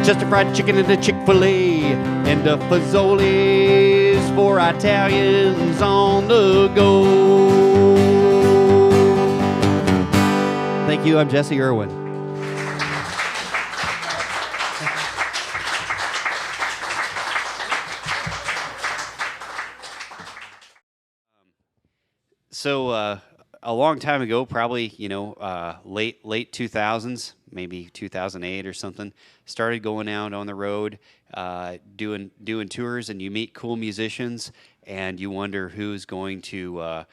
Just a fried chicken and a Chick-fil-A and a Fazoli's for Italians on the go. Thank you. I'm Jesse Irwin. So a long time ago, probably late 2000s, maybe 2008 or something, started going out on the road, doing tours, and you meet cool musicians, and you wonder who's going to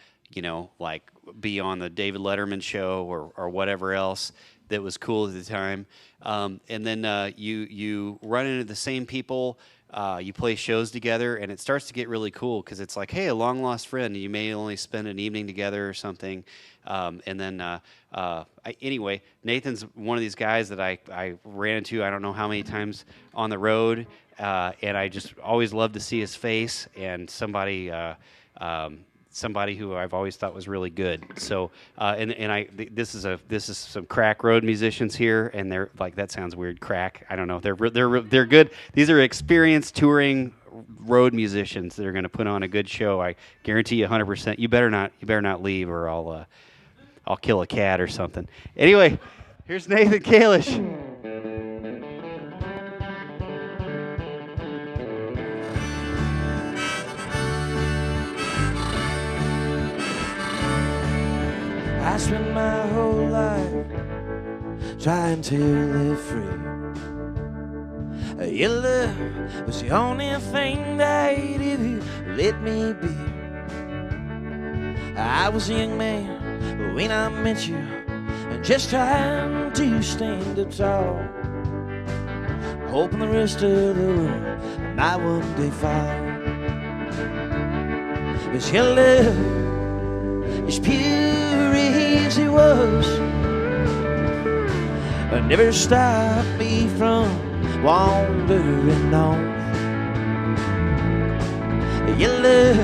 be on the David Letterman show or whatever else that was cool at the time, and then you run into the same people. You play shows together, and it starts to get really cool because it's like, hey, a long-lost friend. You may only spend an evening together or something. Anyway, Nathan's one of these guys that I ran into I don't know how many times on the road, and I just always love to see his face. And somebody somebody who I've always thought was really good. So this is some crack road musicians here, and they're like, that sounds weird, crack. I don't know. They're good. These are experienced touring road musicians that are going to put on a good show. I guarantee you 100%. You better not leave, or I'll kill a cat or something. Anyway, here's Nathan Kalish. I spent my whole life trying to live free. Your love was the only thing that ever let me be. I was a young man when I met you, and just trying to stand up tall, hoping the rest of the world might one day fall. 'Cause your love, as pure as it was, never stopped me from wandering on. Your love,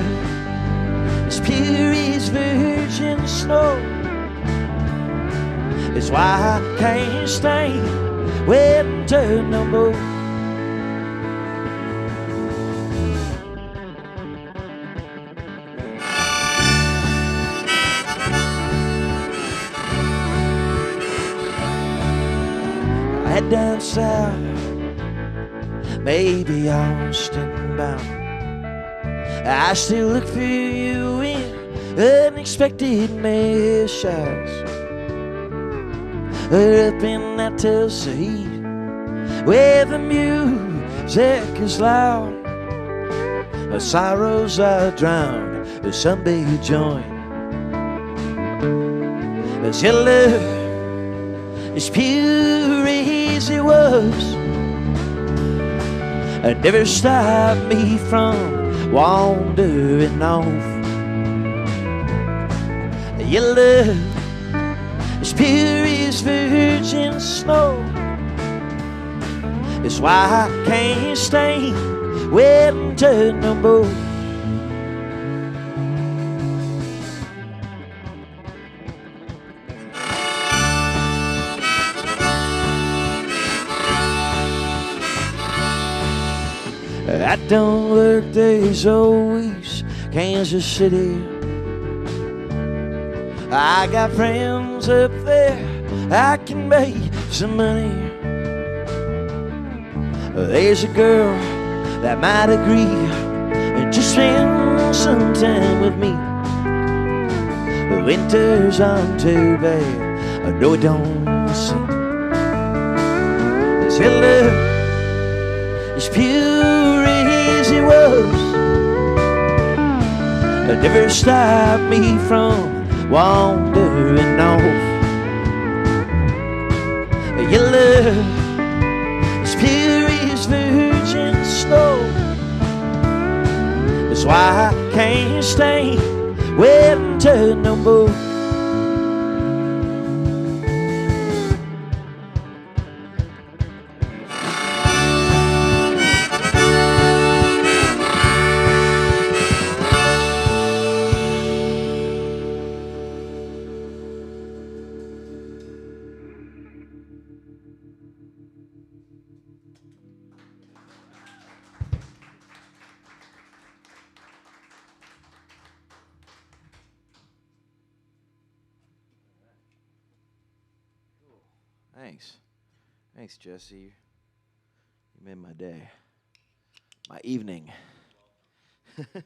as pure as virgin snow, it's why I can't stand winter no more. Down south, maybe Austin bound, I still look for you in unexpected mishaps. Up in that Tulsa heat, where the music is loud, the sorrows are drowned, the Sunday joint. As your love is pure as it was, it never stopped me from wandering off. Your love is pure as virgin snow, it's why I can't stand winter no more. I don't work days or weeks, Kansas City. I got friends up there, I can make some money. There's a girl that might agree and just spend some time with me. The winters aren't too bad, I know it don't seem. It's your love, it's pure as it was, it never stopped me from wandering off. Your love is pure as virgin snow, that's why I can't stand winter no more. Thanks, Jesse. You made my day, my evening. Good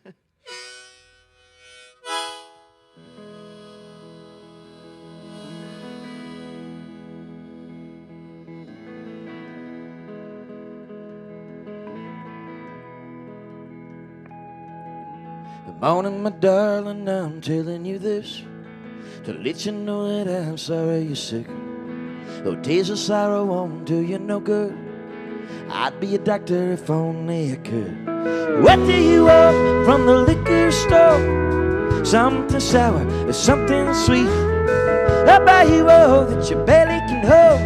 morning, my darling, I'm telling you this to let you know that I'm sorry you're sick. Though tears of sorrow won't do you no good, I'd be a doctor if only I could. What do you want from the liquor store? Something sour or something sweet? I'll buy you all that your belly can hold.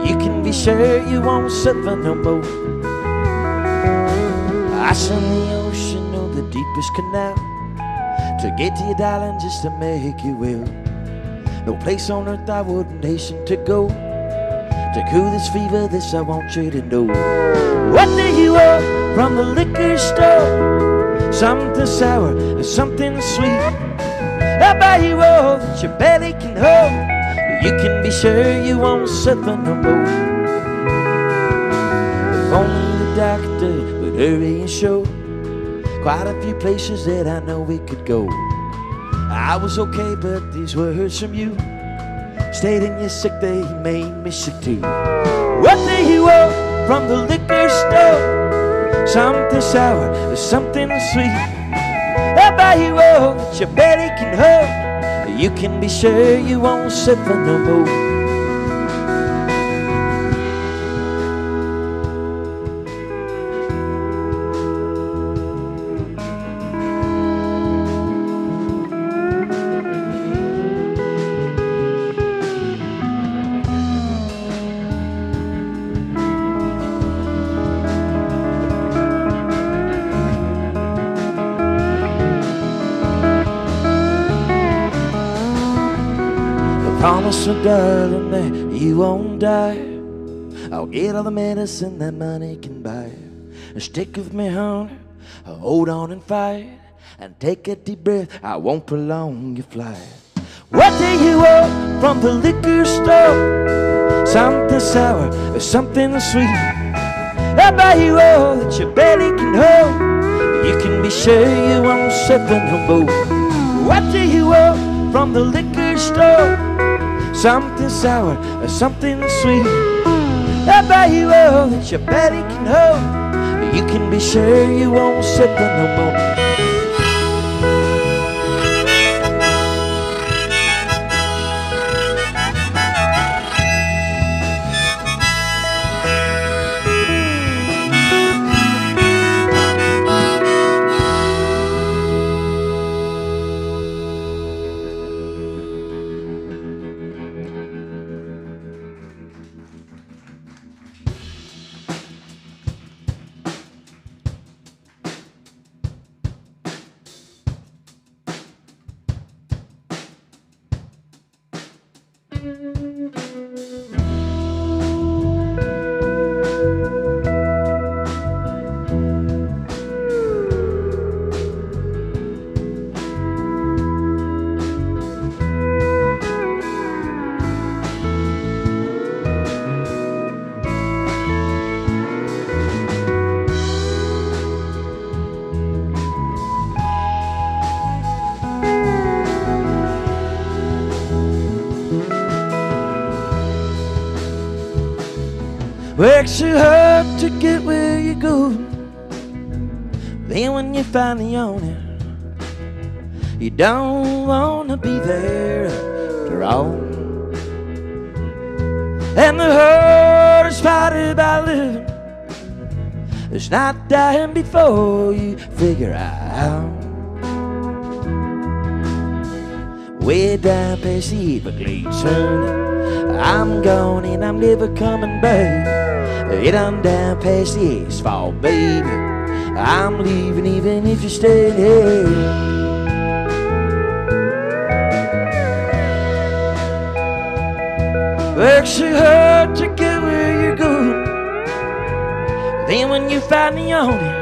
You can be sure you won't suffer no more. Ice in the ocean or the deepest canal, to get to you, darling, just to make you well. No place on earth I wouldn't hasten to go to cool this fever, this I want you to know. What do you want from the liquor store? Something sour or something sweet. I'll buy you all that your belly can hold. You can be sure you won't suffer no more. If only the doctor would hurry and show quite a few places that I know we could go. I was okay, but these words from you stayed in you sick, they made me sick too. What do you want from the liquor store? Something sour or something sweet. I'll buy you all that your belly can hold. You can be sure you won't suffer no more. Promise me, darling, that you won't die. I'll get all the medicine that money can buy. And stick with me, honey, hold on and fight. And take a deep breath, I won't prolong your flight. What do you want from the liquor store? Something sour or something sweet. I'll buy you all that your belly can hold. You can be sure you won't suffer no more. What do you want from the liquor store? Something sour or something sweet. I'll buy you all that your belly can hold. You can be sure you won't suffer no more. Work so hard to get where you go. Then when you finally own it, you don't wanna be there after all. And the hardest part about living is not dying before you figure out. Way down past the Everglades, honey, I'm gone and I'm never coming back. It on down past the asphalt, baby, I'm leaving even if you stay here. Work so hard to get where you're going. Then when you finally own it,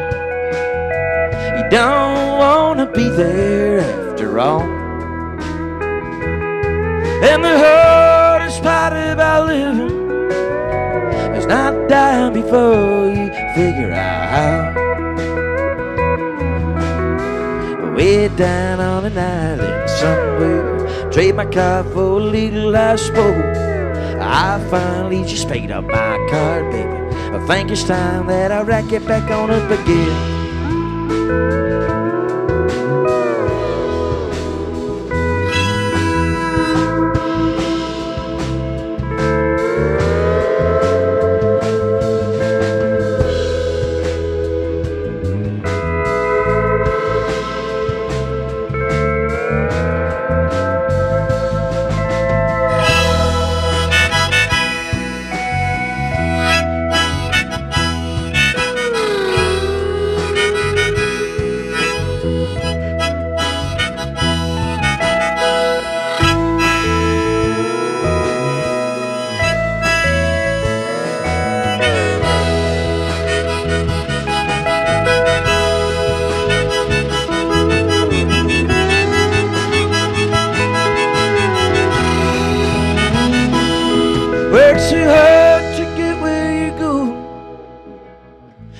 you don't wanna be there after all. And the hardest part about living is not dying before you figure out. Way down on an island somewhere, trade my car for a little ice bowl. I finally just paid up my card, baby. I think it's time that I rack it back on up again.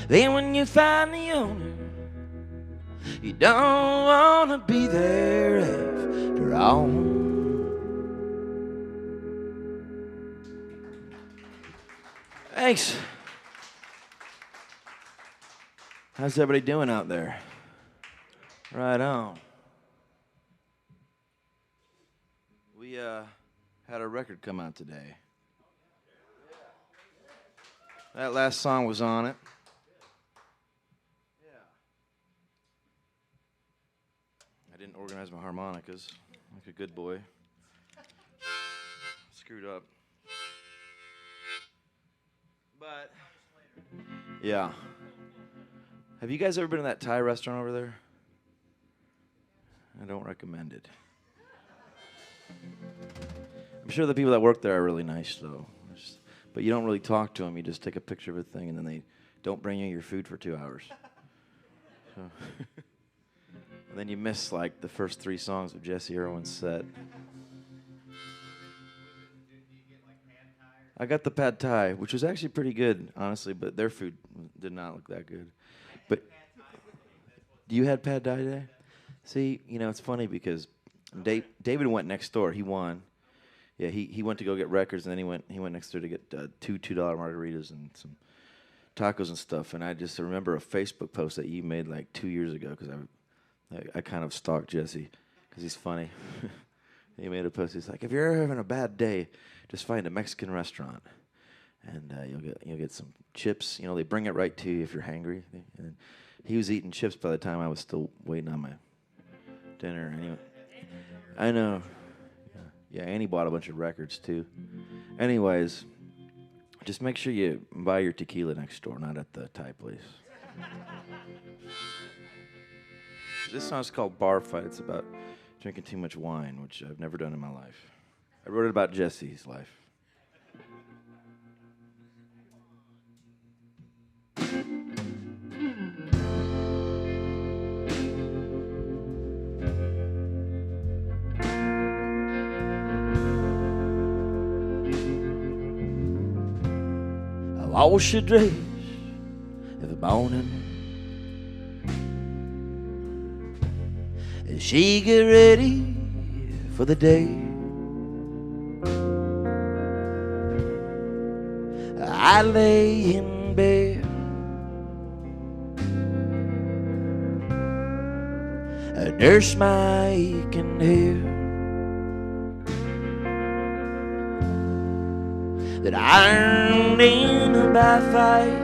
Then when you find the owner, you don't want to be there after all. Thanks. How's everybody doing out there? Right on. We had a record come out today. That last song was on it. I didn't organize my harmonicas like a good boy. Screwed up. But, yeah. Have you guys ever been to that Thai restaurant over there? I don't recommend it. I'm sure the people that work there are really nice, though. But you don't really talk to them. You just take a picture of a thing, and then they don't bring you your food for 2 hours. So and then you miss, like, the first 3 songs of Jesse Irwin's set. I got the pad thai, which was actually pretty good, honestly, but their food did not look that good. But you had pad thai today? See, you know, it's funny because David went next door. He won. Yeah, he went to go get records, and then he went next door to get $2 margaritas and some tacos and stuff. And I just remember a Facebook post that you made like 2 years ago because I kind of stalked Jesse because he's funny. He made a post. He's like, if you're ever having a bad day, just find a Mexican restaurant, and you'll get some chips. You know, they bring it right to you if you're hungry. And he was eating chips by the time I was still waiting on my dinner. Anyway, I know. Yeah, and he bought a bunch of records too. Anyways, just make sure you buy your tequila next door, not at the Thai place. This song's called Bar Fight. It's about drinking too much wine, which I've never done in my life. I wrote it about Jesse's life. I wash your dress every morning as she get ready for the day. I lay in bed, I nurse my aching hair that I earned in a bad fight.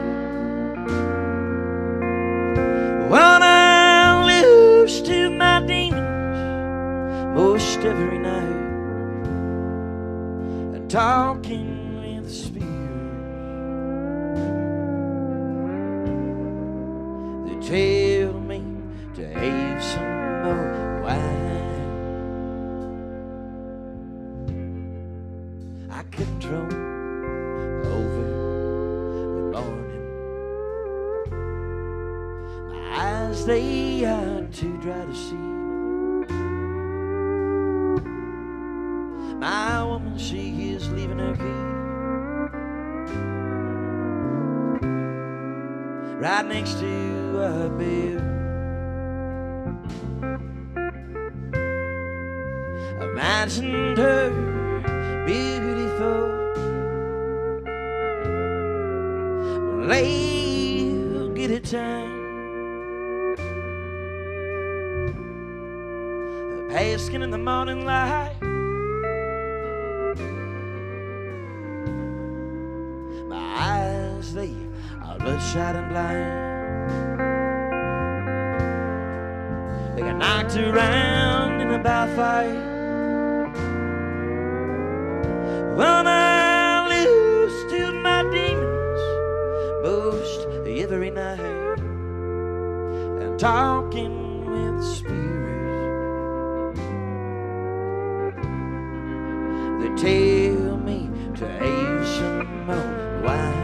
When I lose to my demons most every night, and talking with the spirit. Tell me to have some more wine. I control over the morning. My eyes, they are too dry to see. My woman, she is leaving her key right next to a bed. Imagined her beautiful, late get it time, basking in the morning light. My eyes, they are bloodshot and blind. They got knocked around in a bar fight. When I lose to my demons most every night, and talking with the spirit, they tell me to have some more wine.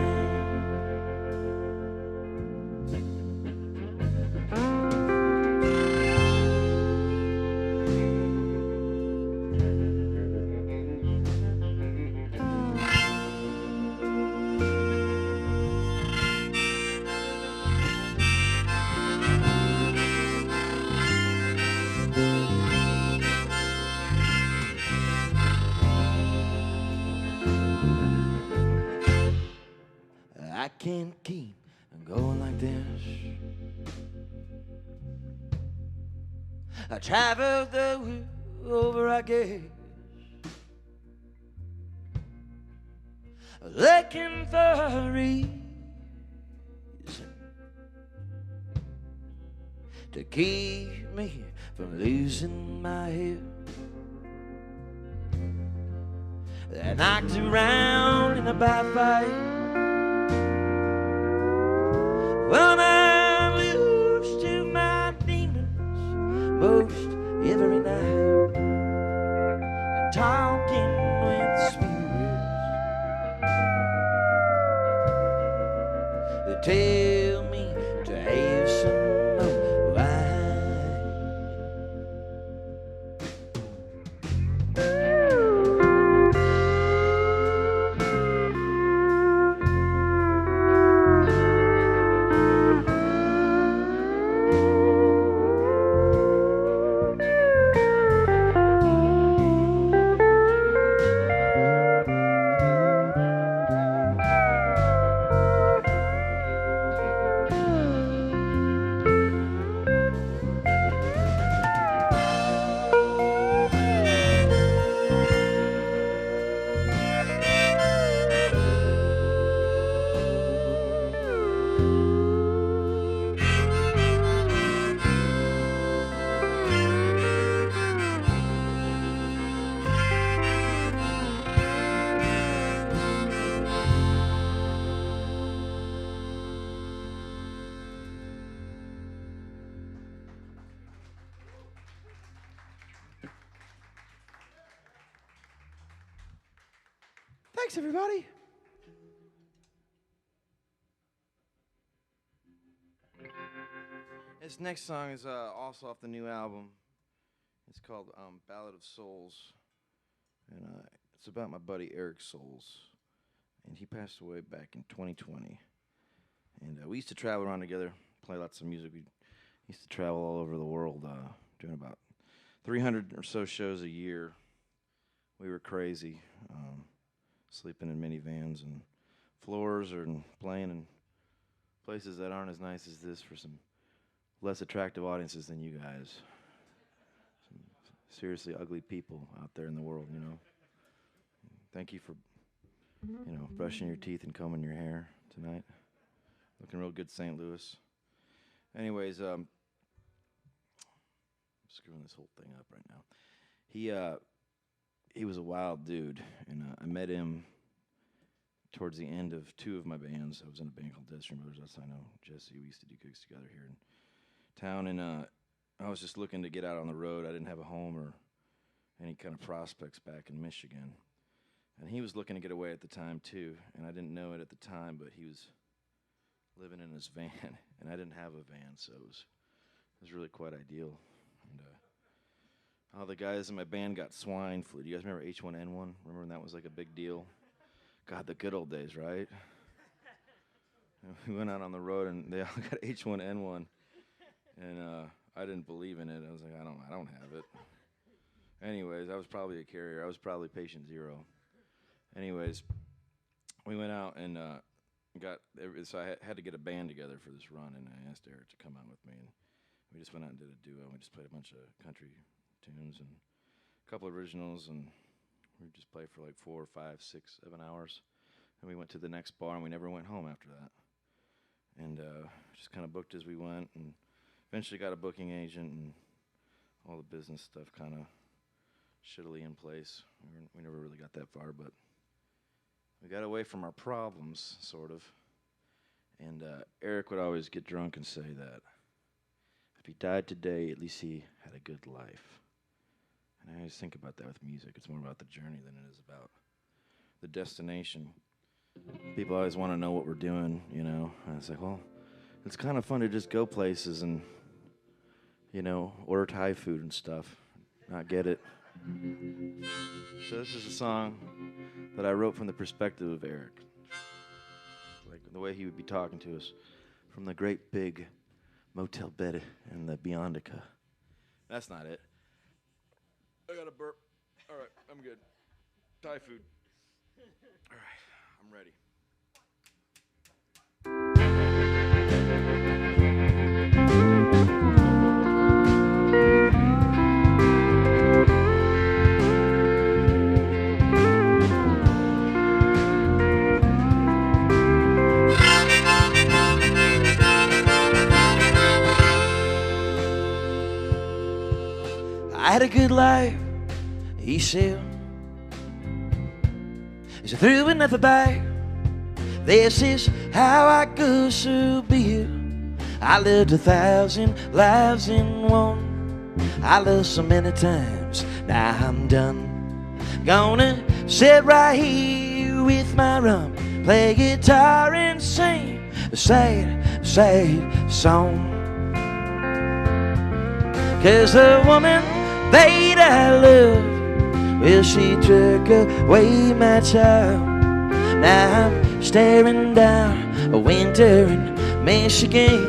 can't keep going like this. I traveled the world over, I guess, looking for a reason to keep me from losing my head. I knocked around in a bar fight. Well, I'm used to my demons most every night, and talking with spirits. They tell me to have some more wine. Thanks, everybody. This next song is also off the new album. It's called Ballad of Souls. And it's about my buddy Eric Souls. And he passed away back in 2020. And we used to travel around together, play lots of music. We used to travel all over the world, doing about 300 or so shows a year. We were crazy, sleeping in minivans and floors and playing in places that aren't as nice as this for some less attractive audiences than you guys. Some seriously ugly people out there in the world, you know. Thank you for, brushing your teeth and combing your hair tonight. Looking real good, St. Louis. Anyways, I'm screwing this whole thing up right now. He was a wild dude, and I met him towards the end of two of my bands. I was in a band called Desert Brothers. That's I know Jesse. We used to do gigs together here in town, and I was just looking to get out on the road. I didn't have a home or any kind of prospects back in Michigan, and he was looking to get away at the time too. And I didn't know it at the time, but he was living in his van, and I didn't have a van, so it was really quite ideal. And all the guys in my band got swine flu. Do you guys remember H1N1? Remember when that was like a big deal? God, the good old days, right? We went out on the road and they all got H1N1, and I didn't believe in it. I was like, I don't have it. Anyways, I was probably a carrier. I was probably patient zero. Anyways, we went out and so I had to get a band together for this run, and I asked Eric to come out with me, and we just went out and did a duo. We just played a bunch of country tunes and a couple originals, and we just played for like 4, 5, 6, 7 hours. And we went to the next bar, and we never went home after that. And just kind of booked as we went, and eventually got a booking agent, and all the business stuff kind of shittily in place. We never really got that far, but we got away from our problems, sort of. And Eric would always get drunk and say that if he died today, at least he had a good life. And I always think about that with music. It's more about the journey than it is about the destination. People always want to know what we're doing, And it's like, well, it's kind of fun to just go places and, order Thai food and stuff, not get it. So this is a song that I wrote from the perspective of Eric. Like the way he would be talking to us from the great big motel bed in the Beyondica. That's not it. I got a burp. All right, I'm good. Thai food. All right, I'm ready. had a good life, he said. Is it through another bite? This is how I go, so be it. I lived 1,000 lives in one. I loved so many times, now I'm done. Gonna sit right here with my rum, play guitar and sing a sad, sad song. 'Cause the woman that I loved, well, she took away my child. Now I'm staring down a winter in Michigan,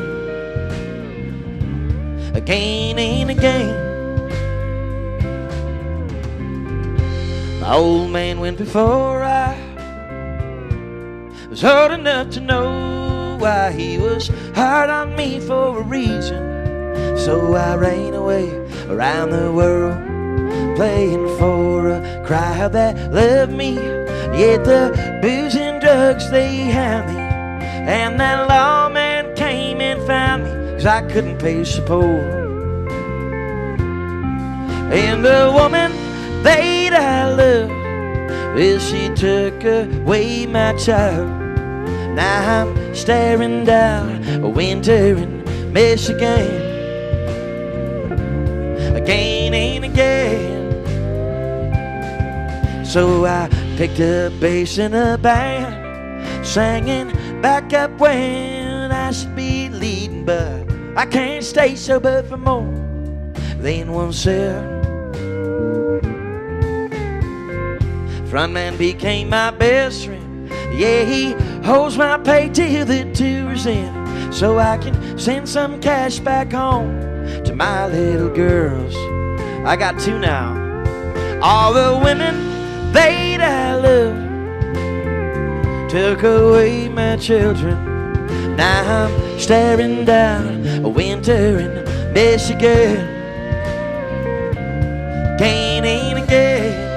again and again. My old man went before I was old enough to know why. He was hard on me for a reason. So I ran away around the world, playing for a crowd that loved me. Yet the booze and drugs, they had me. And that lawman came and found me, 'cause I couldn't pay support. And the woman that I loved, well, she took away my child. Now I'm staring down a winter in Michigan, again and again. So I picked up bass in a band, singing back up when I should be leading, but I can't stay sober for more than 1 cent. Frontman became my best friend. Yeah, he holds my pay till the tour's in, so I can send some cash back home to my little girls. I got 2 now. All the women that I loved took away my children. Now I'm staring down a winter in Michigan, again and again.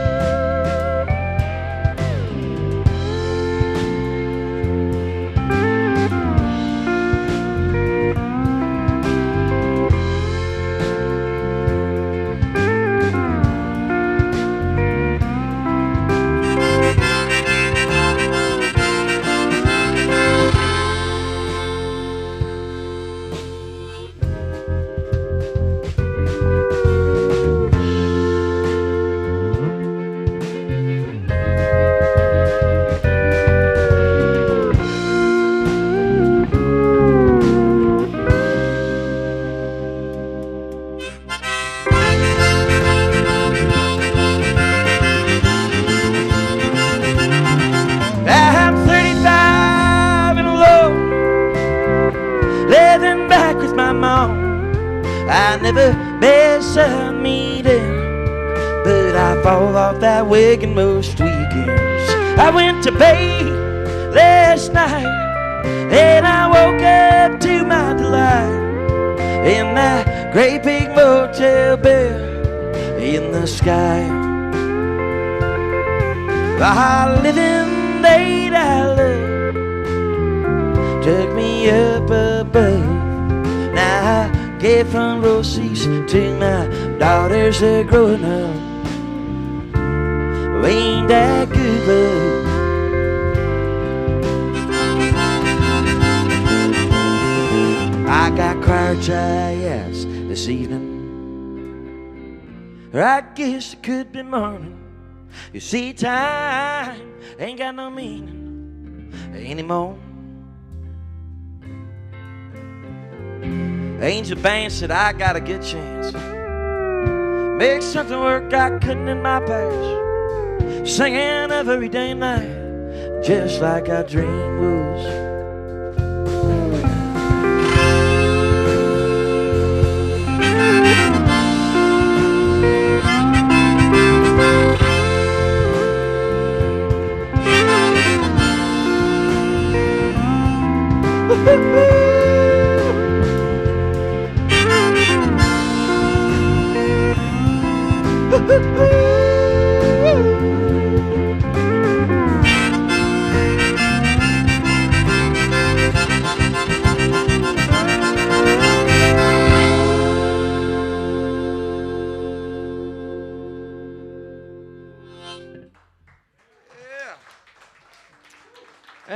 I never miss a meeting, but I fall off that wagon most weekends. I went to bed last night, and I woke up to my delight in that great big motel bed in the sky. The living that I love took me up above. Now I get front row seats to my daughters that are growing up. Ain't that good, love? I got choir tryouts this evening, or I guess it could be morning. You see, time ain't got no meaning anymore. Angel Band said I got a good chance, make something work I couldn't in my past, singing every day and night, just like I dreamed was.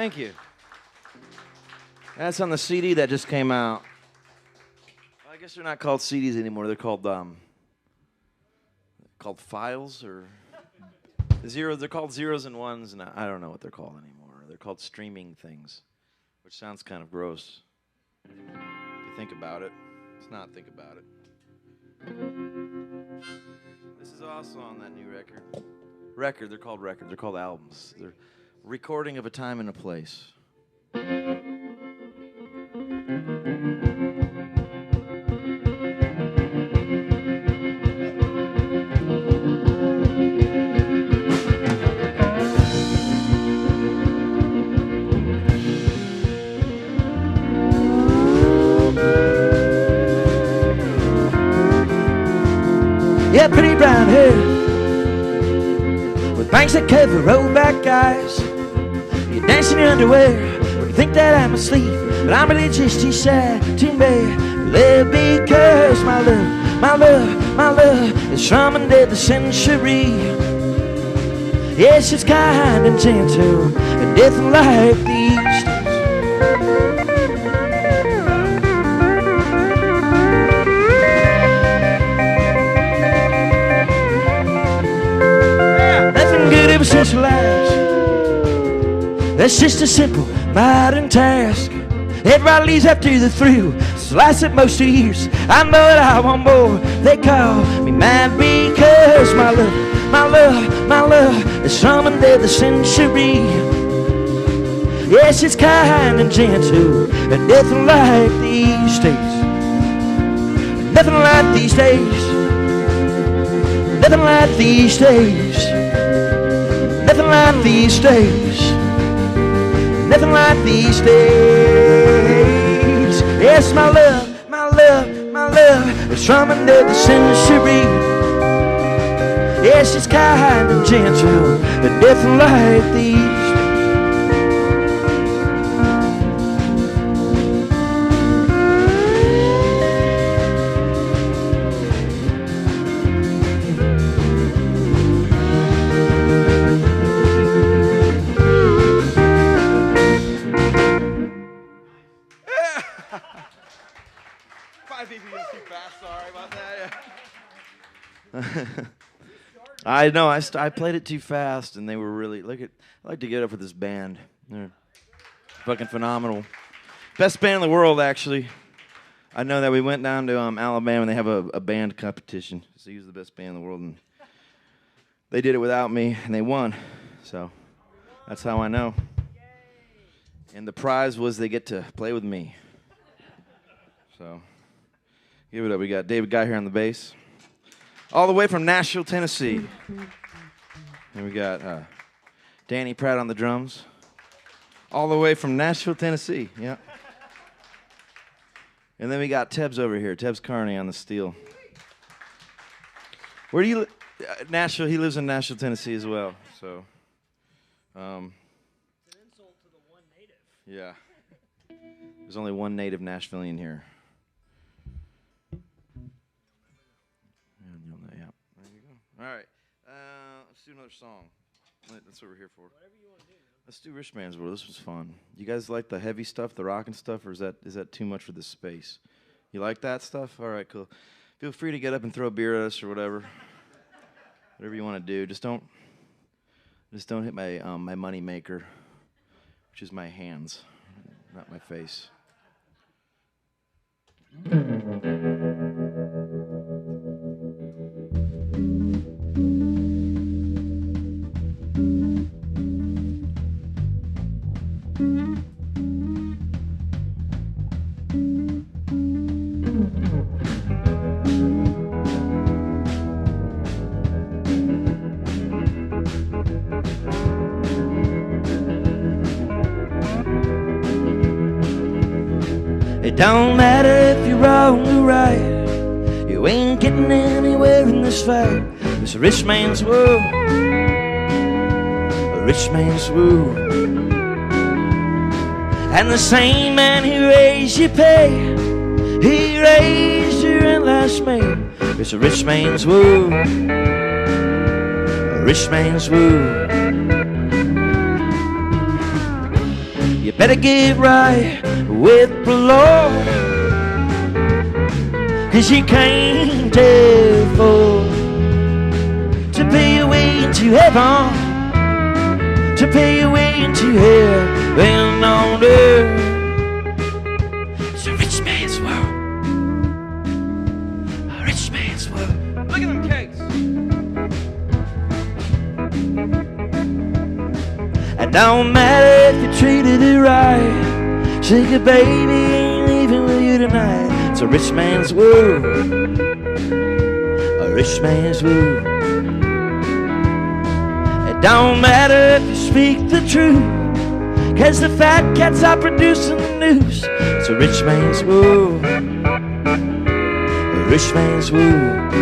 Thank you. That's on the CD that just came out. Well, I guess they're not called CDs anymore. They're called files or zeros. They're called zeros and ones, and I don't know what they're called anymore. They're called streaming things, which sounds kind of gross. If you think about it, let's not think about it. This is also on that new record. They're called records. They're called albums. They're recording of a time and a place. Yeah, pretty brown hair with bangs that cover rolled back eyes. You dance in your underwear when you think that I'm asleep, but I'm really just too sad to live because my love is from under the century. Yes, it's kind and gentle and nothing like these days. Socialize. That's just a simple modern task. Everybody leaves after the thrill, so lasts at most 2 years. I know that I want more. They call me mad because my love is from under the century. Yes, it's kind and gentle and nothing like these days. Nothing like these days. Nothing like these days. Nothing like these days. Nothing like these days. Yes, my love is from under the century. Yes, it's kind and gentle and nothing like these days. I know, I played it too fast, and they were really, I like to get up for this band. They're fucking phenomenal. Best band in the world, actually. I know that we went down to Alabama, and they have a band competition. So he was the best band in the world, and they did it without me, and they won. So that's how I know. And the prize was they get to play with me. So give it up. We got David Guy here on the bass. All the way from Nashville, Tennessee. And we got Danny Pratt on the drums. All the way from Nashville, Tennessee. Yeah. And then we got Tebbs over here. Tebbs Carney on the steel. Where do you Nashville? He lives in Nashville, Tennessee as well. So. It's an insult to the one native. Yeah. There's only one native Nashvilleian here. All right, let's do another song. That's what we're here for. Whatever you want to do, man. Let's do Rich Man's World. This was fun. You guys like the heavy stuff, the rockin' stuff, or is that too much for this space? You like that stuff? All right, cool. Feel free to get up and throw a beer at us or whatever. Whatever you want to do. Just don't hit my my money maker, which is my hands, not my face. It don't matter if you're wrong or right. You ain't getting anywhere in this fight. It's a rich man's world. A rich man's world. And the same man who raised you pay, he raised you in last May. It's a rich man's world. A rich man's world. better get right with the Lord, 'cause you can't afford to pay your way into heaven, to pay your way into heaven on earth. It's a rich man's world, a rich man's world. Look at them cakes. It don't matter if you treated it right. Say your baby ain't leaving with you tonight. It's a rich man's world, a rich man's world. It don't matter if you speak the truth, 'cause the fat cats are producing the news. It's a rich man's world, a rich man's world.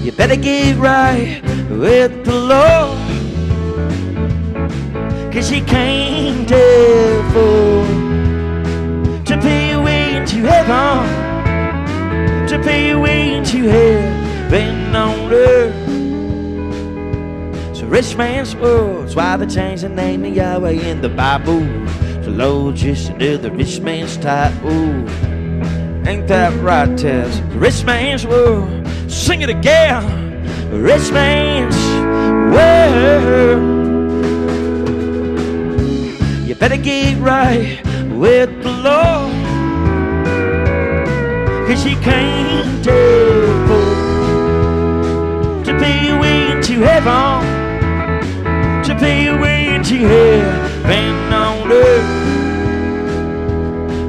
You better get right with the Lord, 'cause you can't afford to pay your way into heaven, to pay your way into heaven on earth. It's a rich man's world. That's why they changed the name of Yahweh in the Bible. The Lord just another rich man's type. Ooh, ain't that right, Tess? The rich man's world. Sing it again. A rich man's world. You better get right with the Lord, 'cause you can't afford to pay your way into heaven, to pay your way into heaven on earth.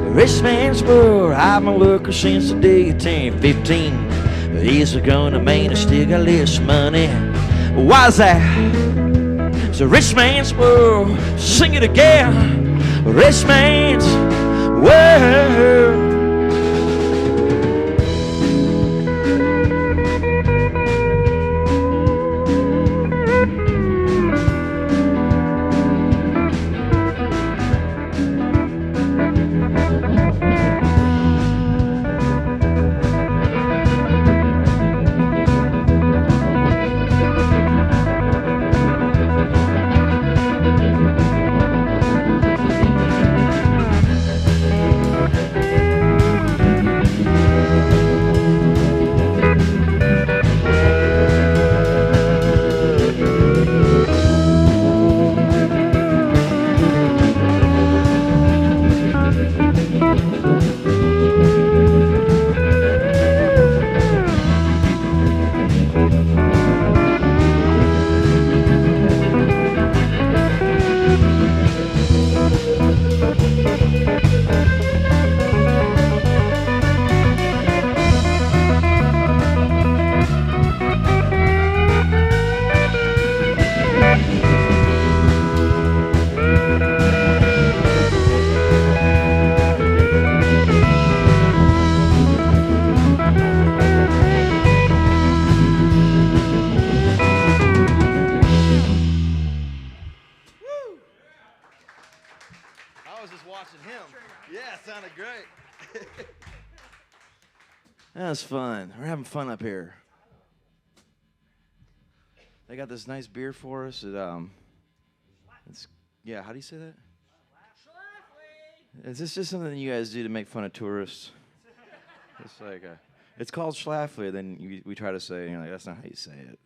A rich man's world. I'm a worker since the day of 10, 15 years ago, and man, I still got less money. Why's that? It's a rich man's world. Sing it again. A rich man's world. That's fun. We're having fun up here. They got this nice beer for us. It's yeah. How do you say that? Is this just something you guys do to make fun of tourists? It's like it's called Schlafly. Then we try to say, you know, like, that's not how you say it.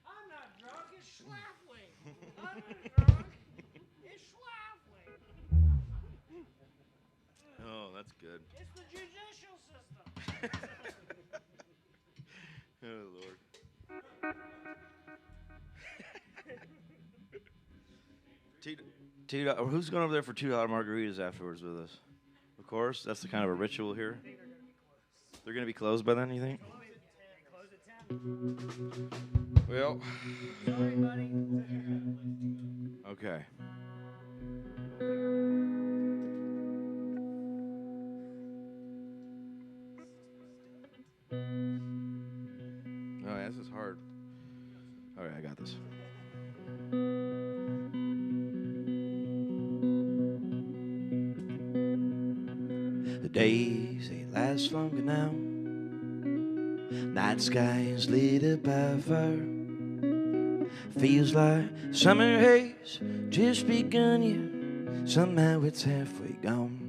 I'm not drunk. It's Schlafly. I'm not drunk. It's Schlafly. Oh, that's good. It's the judicial system. Oh, Lord. Who's going over there for $2 margaritas afterwards with us? Of course, that's the kind of a ritual here. They're going to be closed by then, you think? Well, Sorry, buddy. okay. Oh, yeah, this is hard. All right, I got this. The days, they last longer now. Night sky is lit up by fire. Feels like summer haze just begun yet somehow it's halfway gone.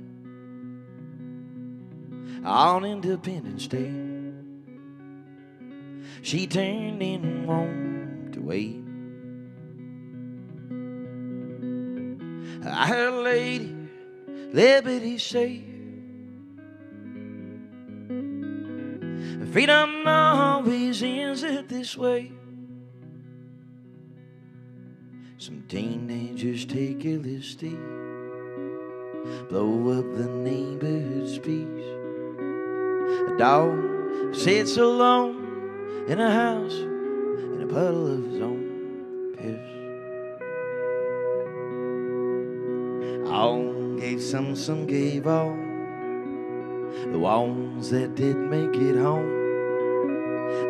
On Independence Day, she turned and walked away. I heard Lady Liberty say, freedom always ends it this way. Some teenagers take LSD, blow up the neighborhood's peace. A dog sits alone in a house in a puddle of his own piss. All gave some gave all. The ones that did make it home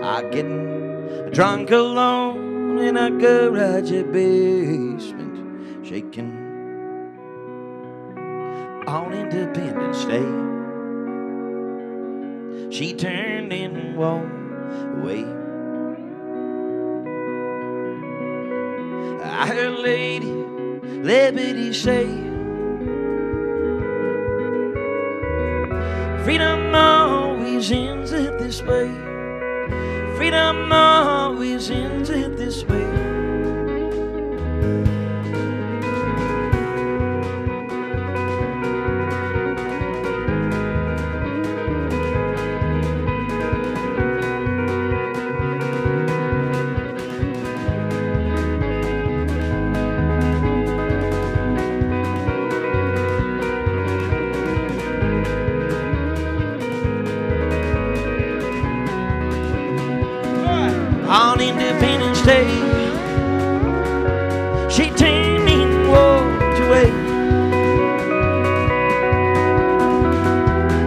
are getting drunk alone in a garage basement, shaking on Independence Day. She turned and walked away. I heard Lady Liberty say, freedom always ends it this way. Freedom always ends it this way. On Independence Day, she turned and walked away.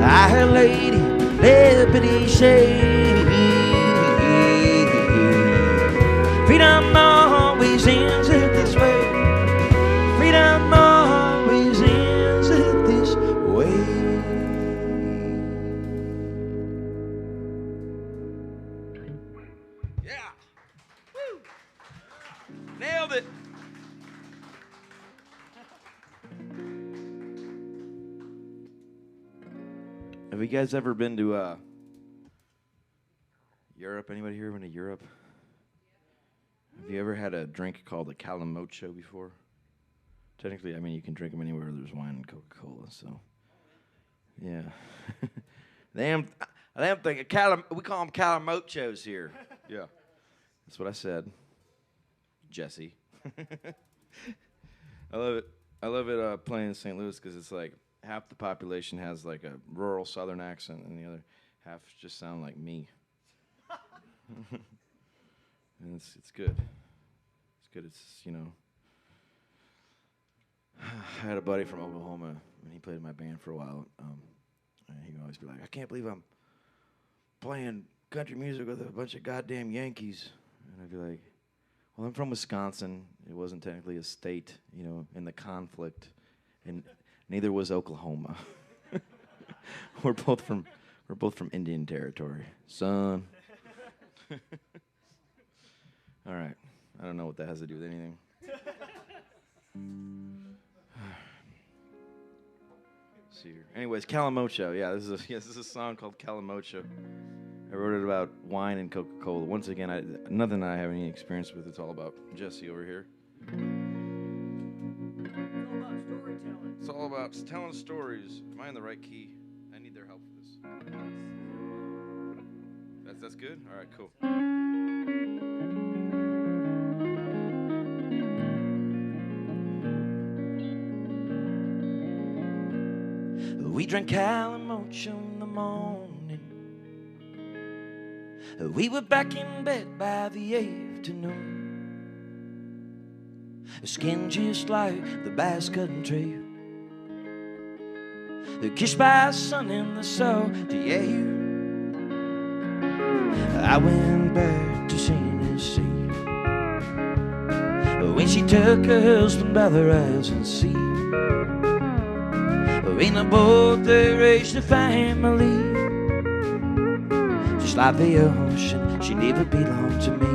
I heard Lady Liberty say, freedom always ends it this way. Freedom always ends it this way. Yeah. Woo. Nailed it. Have you guys ever been to Europe? Anybody here been to Europe? Have you ever had a drink called a Calimocho before? Technically, I mean, you can drink them anywhere there's wine and Coca-Cola, so. Yeah. Damn thing. We call them Calimochos here. Yeah. That's what I said. Jesse. I love it. I love it playing in St. Louis because it's like half the population has like a rural Southern accent and the other half just sound like me. And it's good. It's good. It's, you know. I had a buddy from Oklahoma and he played in my band for a while. And he'd always be like, I can't believe I'm playing country music with a bunch of goddamn Yankees. And I'd be like, well, I'm from Wisconsin. It wasn't technically a state, you know, in the conflict, and neither was Oklahoma. We're both from Indian Territory, son. All right, I don't know what that has to do with anything. See here. Anyways, Calimocho. Yeah, this is a song called Calimocho. I wrote it about wine and Coca-Cola. Once again, nothing I have any experience with. It's all about Jesse over here. It's all about telling stories. Am I in the right key? I need their help for this. That's good? All right, cool. We drank Calimocho in the morning. We were back in bed by the afternoon. Skin just like the Bass Cutting Trail, kissed by sun in the salty air. I went back to Tennessee when she took her husband by the rising sea. In a boat they raised a family. Just like the ocean, she never belonged to me.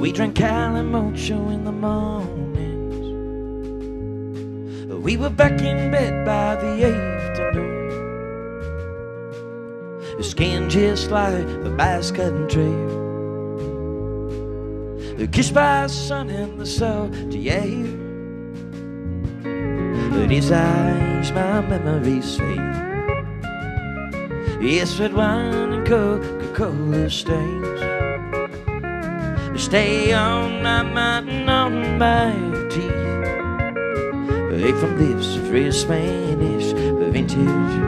We drank Calimocho in the mornings. We were back in bed by the afternoon. Skin just like the bass cutting trail. Kissed by the sun and the salty air. But his eyes, my memories fade. Yes, red wine and Coca-Cola stains. Stay on my mountain on my teeth. Ate from lips of real Spanish vintage.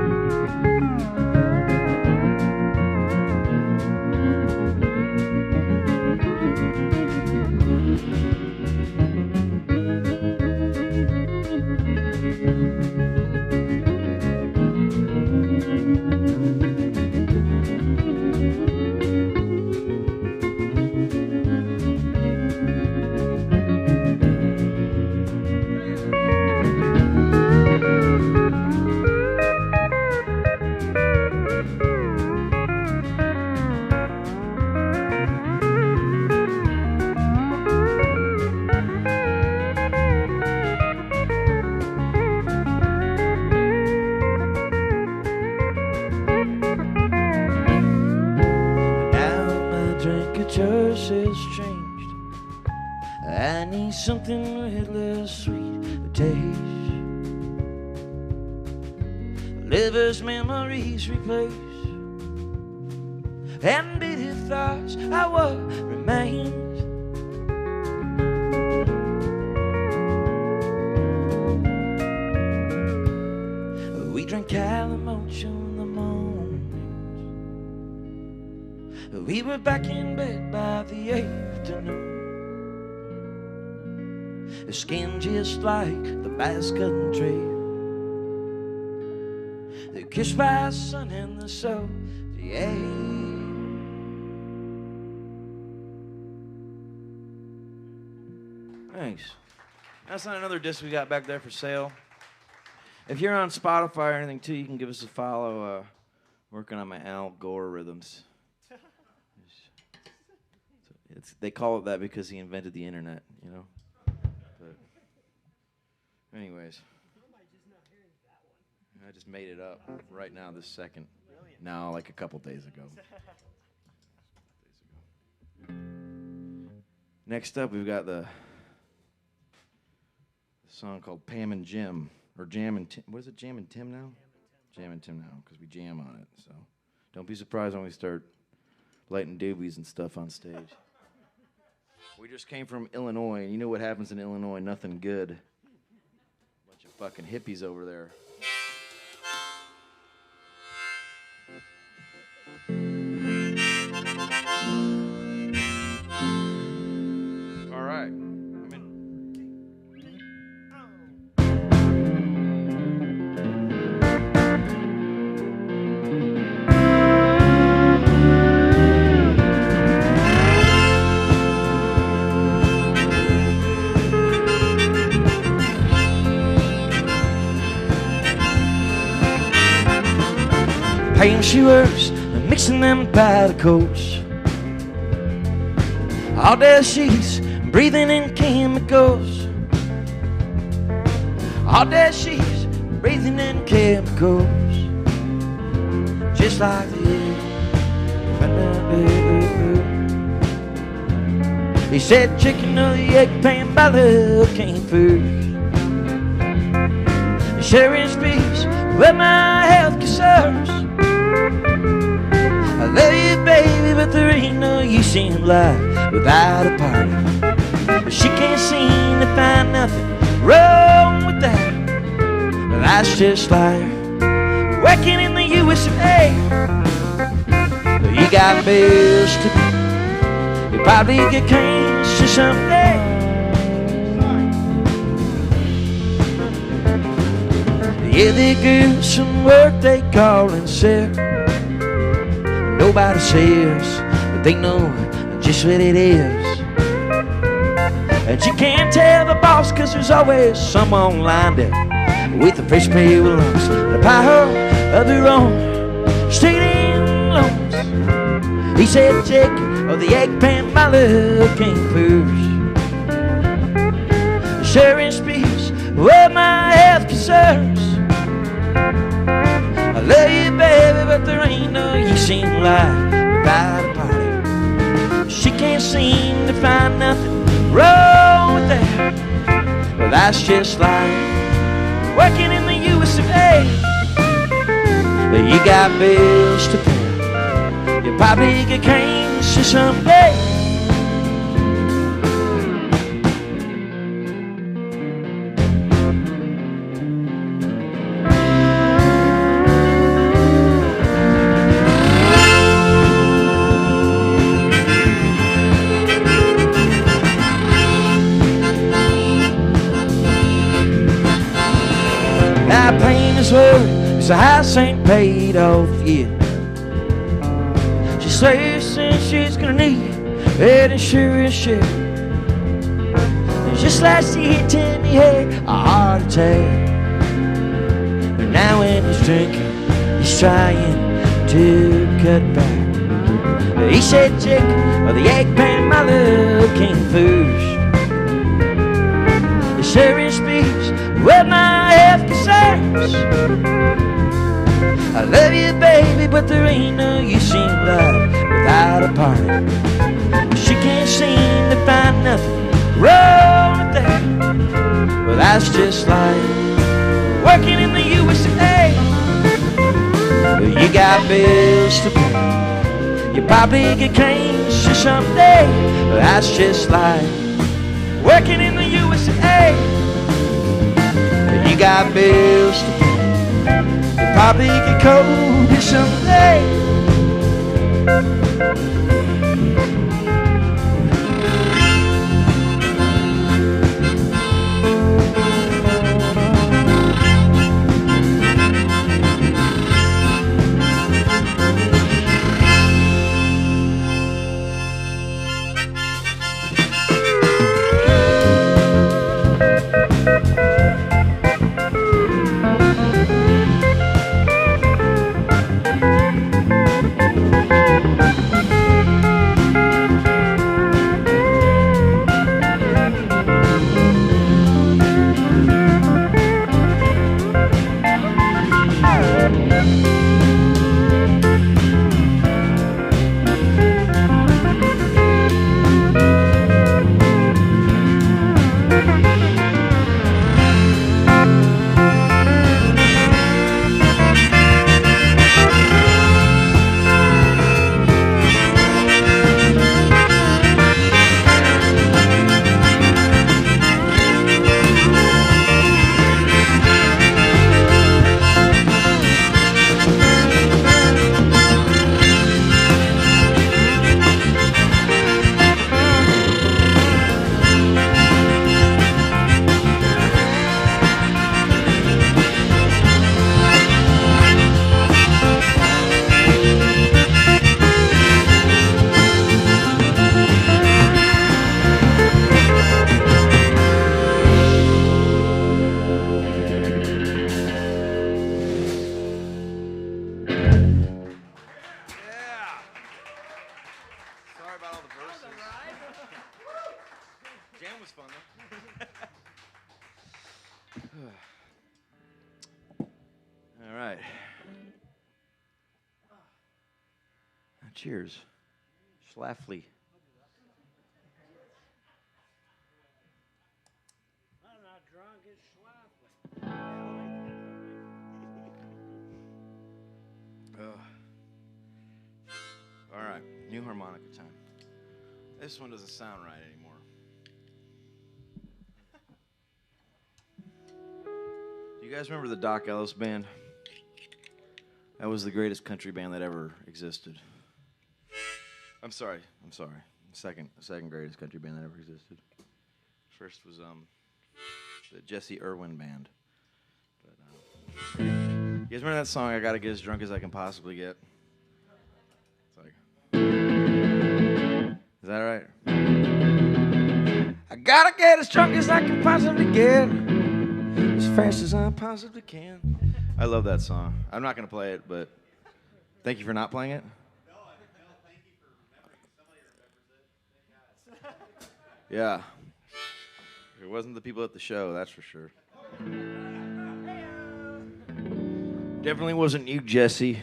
Something with less sweet taste. Liver's memories replace, and bitter thoughts are what remains. We drank Calimocho in the mornings. We were back in bed by the afternoon. Skin just like the bass cutting trail. They're kissed by the sun and the soul. Yeah. Thanks. That's not another disc we got back there for sale. If you're on Spotify or anything too, you can give us a follow. Working on my Al Gore rhythms. They call it that because he invented the internet, you know. Anyways, I just made it up right now this second. No, like a couple days ago. Next up, we've got the song called Pam and Jim, or Jam and Tim. What is it, Jam and Tim now? Jam and Tim now, because we jam on it. So don't be surprised when we start lighting doobies and stuff on stage. We just came from Illinois, and you know what happens in Illinois? Nothing good. Fucking hippies over there. All right. I'm in. Pam, she works mixing them powder coats. All day she's breathing in chemicals. All day she's breathing in chemicals. Just like the air. He said chicken or the egg pan by the came first. Sharing speaks with my health concerns. I love you, baby, but there ain't no use in life without a party. But she can't seem to find nothing wrong with that. But that's just like working in the USA. But you got bills to pay. You probably get cancer someday. Yeah, they give some work they call in sick. Nobody says that they know just what it is. And you can't tell the boss cause there's always someone lined up with a fresh pair of lungs, the power of their own student loans. He said, Jake, Oh, the eggplant my love came first. Sharing speaks of my health concerns. I love you, baby, but there ain't no use in life without a party. She can't seem to find nothing wrong with that. Well, that's just like working in the US of A. You got bills to pay. You probably get cancer someday. Now plain as word, the house ain't paid off yet. She says she's gonna need head insurance shit. Just like she hit Timmy had a heart attack. But now when he's drinking, he's trying to cut back. But he said, chicken, or the eggplant, my love came first. The sharing speaks with my health concerns. I love you, baby, but there ain't no use in life without a party. She can't seem to find nothing wrong with that. Well, that's just like working in the USA. You got bills to pay. You probably get cancer someday. Well, that's just like working in the USA. You got bills to pay. You probably get cold someday. Cheers. Schlafly. I'm not drunk, it's Schlafly. All right, new harmonica time. This one doesn't sound right anymore. Do you guys remember the Doc Ellis Band? That was the greatest country band that ever existed. I'm sorry. Second greatest country band that ever existed. First was the Jesse Irwin Band. But, you guys remember that song, I Gotta Get As Drunk As I Can Possibly Get? It's like, is that right? I gotta get as drunk as I can possibly get, as fast as I possibly can. I love that song. I'm not gonna play it, but thank you for not playing it. Yeah. It wasn't the people at the show, that's for sure. Definitely wasn't you, Jesse.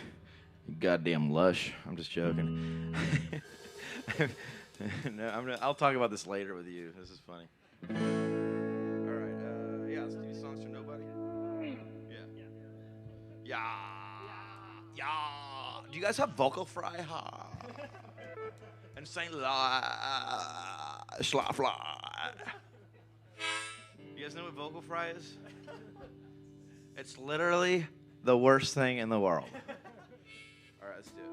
You goddamn lush. I'm just joking. No, I'll talk about this later with you. This is funny. All right. Yeah, let's do songs for nobody. Yeah. Yeah. Do you guys have vocal fry? Ha. And Saint La Schla Fly. You guys know what vocal fry is? It's literally the worst thing in the world. All right, let's do it.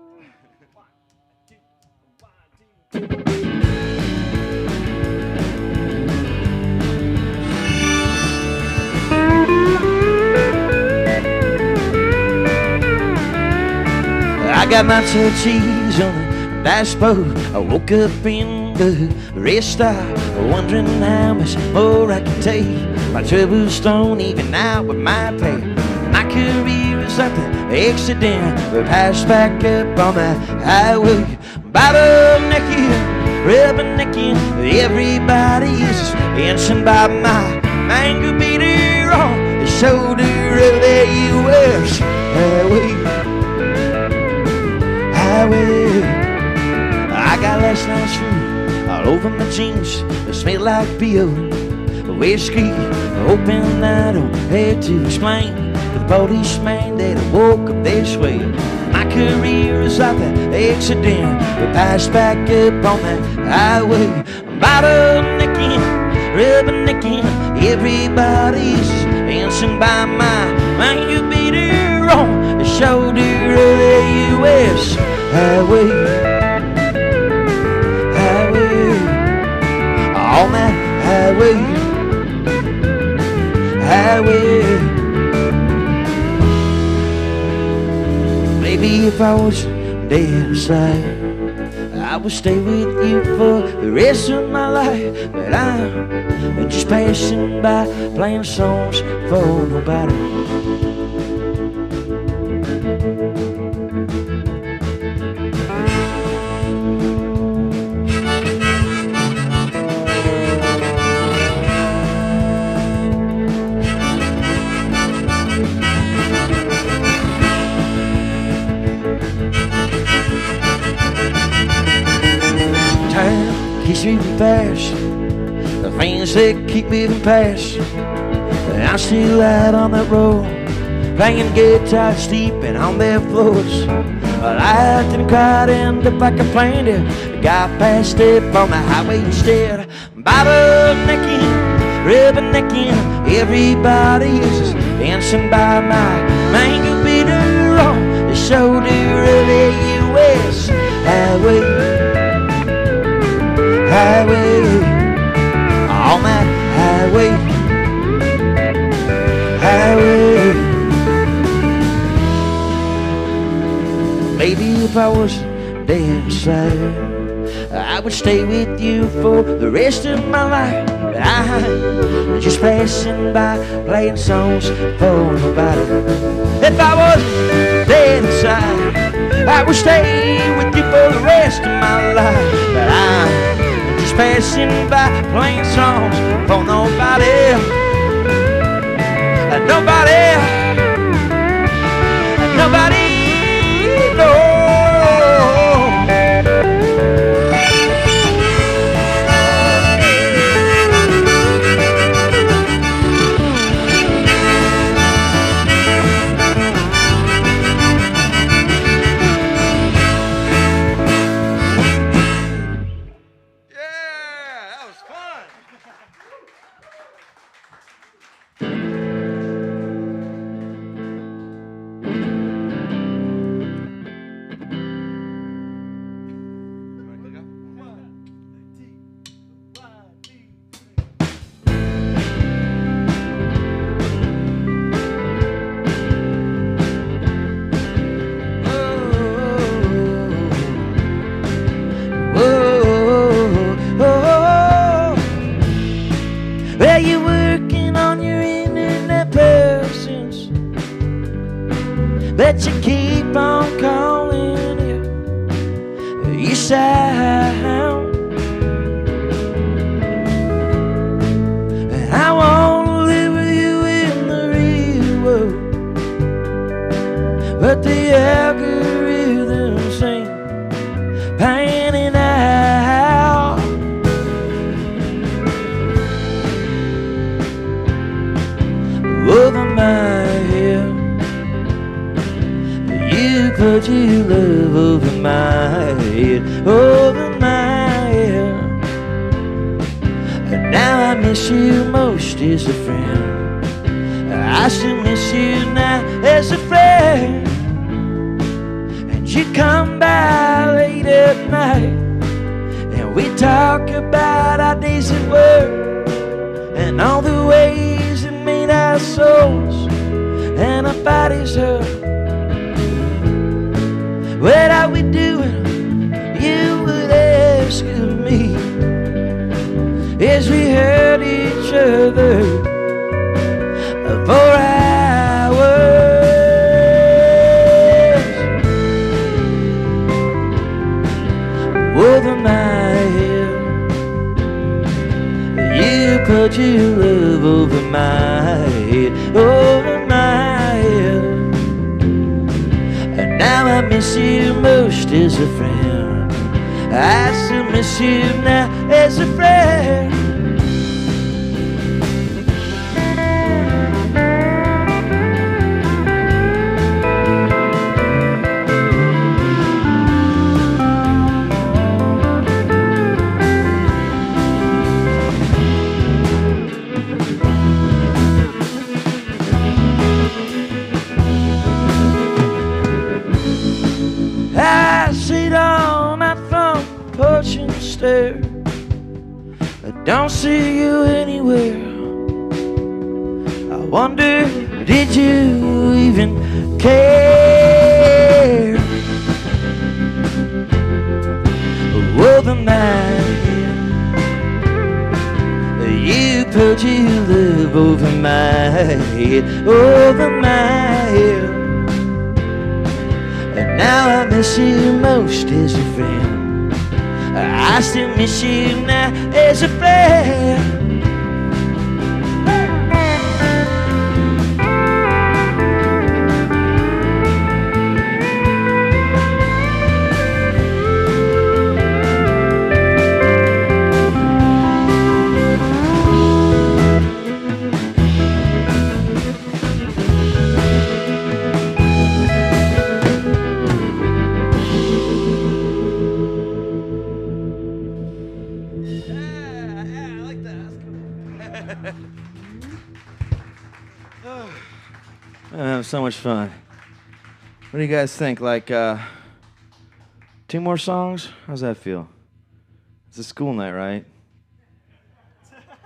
I got my cheese on the dashboard. I woke up in the rest stop, wondering how much more I can take. My troubles don't even out with my pay. My career is like the accident, but passed back up on the highway. Bottlenecking, rubbernecking, everybody is just dancing by my mango beater on the shoulder of the U.S. highway. I got last night's food all over my jeans. They smell like beer, whiskey. Hoping I don't have to explain to the policeman that I woke up this way. My career is like an accident, but passed back up on the highway. Bottlenecking, rubbernecking, everybody's dancing by my mango beater on the shoulder of the U.S. highway, highway, on that highway, highway. Maybe if I was dead inside, I would stay with you for the rest of my life. But I'm just passing by, playing songs for nobody. Keeps moving fast, the things that keep moving past. I'm still out on that road, playing guitar, sleeping on their floors. Well, I didn't quite end up like I planned it. Got passed up on the highway instead. Bottlenecking, rubbernecking, everybody is just dancing by my mango beater on the shoulder of the U.S. highway. Highway, on that highway, highway. Maybe if I was dead inside, I would stay with you for the rest of my life. But I'm just passing by, playing songs for nobody. If I was dead inside, I would stay with you for the rest of my life. But I'm just passing by, playing songs for nobody. Nobody, nobody, no. put your love over my head, over my head. And now I miss you most as a friend. I still miss you now as a friend. And you come by late at night, and we talk about our days at work and all the ways it made our souls and our bodies hurt. What are we doing? You would ask of me as we hurt each other for hours over my head. You put your love over my head, over my head. And now I miss you most as a friend. I still miss you now as a friend. I sit on my front porch and stare. I don't see you anywhere. I wonder, did you even care? Over my head, you put your love over my head, over my head. And now I miss you most as a friend. I still miss you now as a friend. So much fun. What do you guys think? Like 2 more songs? How's that feel? It's a school night, right?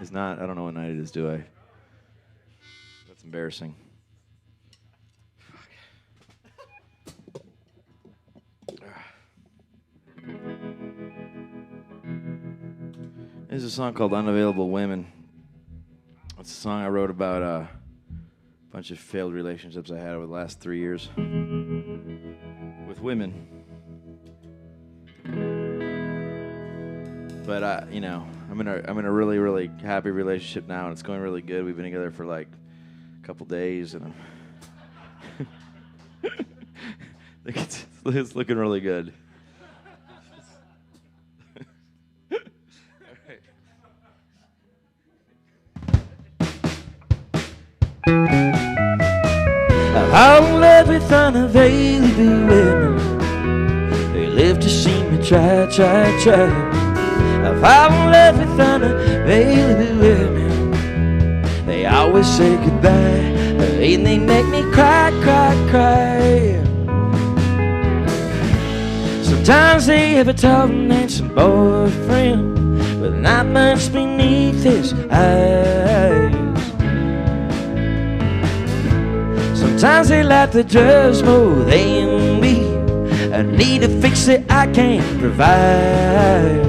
It's not. I don't know what night it is, do I? That's embarrassing. There's a song called Unavailable Women. It's a song I wrote about a bunch of failed relationships I had over the last 3 years with women. But I'm in a really, really happy relationship now, and it's going really good. We've been together for like a couple days, and it's looking really good. I'm in love with unavailable women. They live to see me try. I fall in love with unavailable women. They always say goodbye, and they make me cry. Sometimes they have a tall and handsome boyfriend with not much beneath his eyes. Sometimes they like the drugs more than me. I need a fix that I can't provide.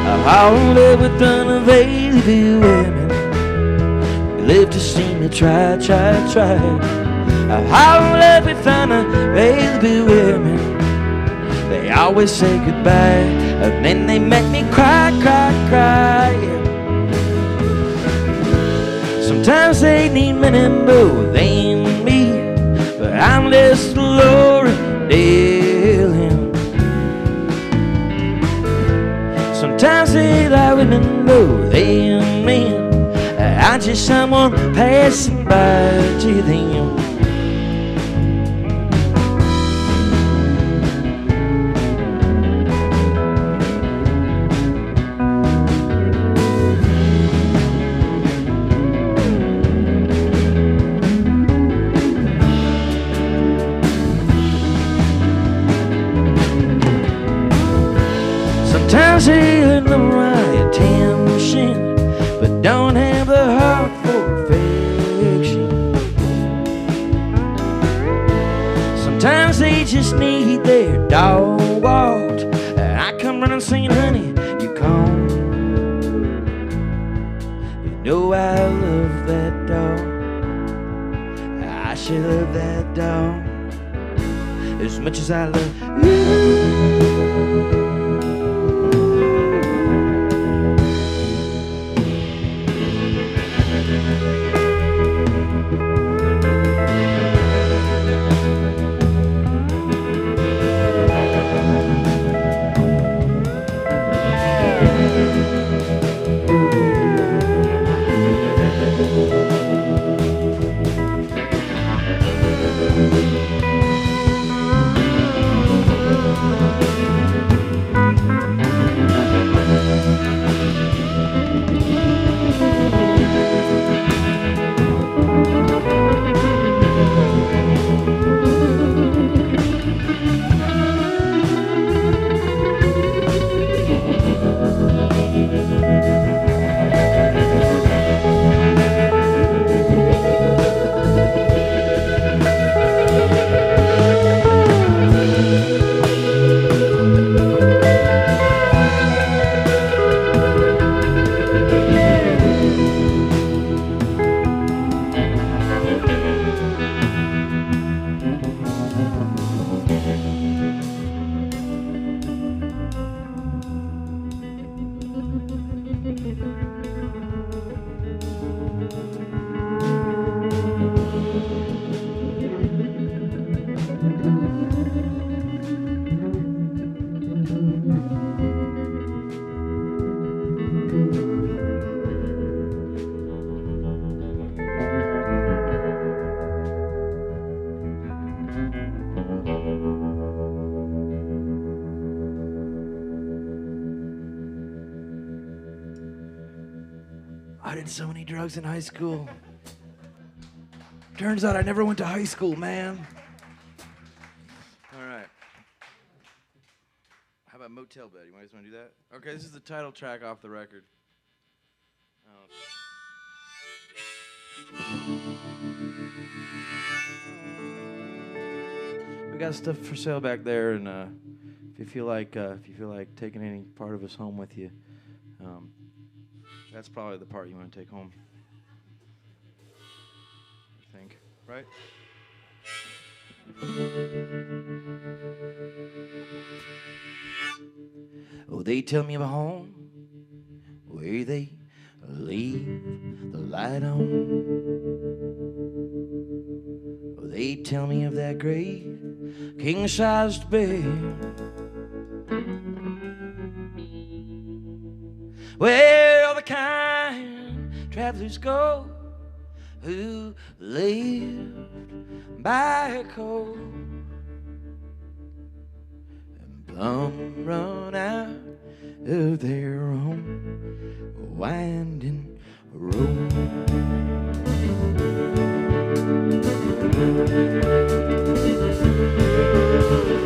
I fall in love with unavailable women. They live to see me try. I fall in love with unavailable women. They always say goodbye, and then they make me cry. Sometimes they need many more than me, but I'm just Laura Dale. Sometimes they like women more than men. I'm just someone passing by to them. say in the right attention, but don't have the heart for affection. Sometimes they just need their dog walked, and I come running saying, honey, you come. You know I love that dog. I should love that dog as much as I love you. I did so many drugs in high school. Turns out I never went to high school, man. All right. How about Motel Bed? You guys want to do that? Okay, this is the title track off the record. We got stuff for sale back there, and if you feel like taking any part of us home with you, that's probably the part you want to take home. I think, right? Oh, they tell me of a home where they leave the light on. Oh, they tell me of that great king-sized bed where all the kind travelers go who lived by a cold and plumb run out of their own winding road.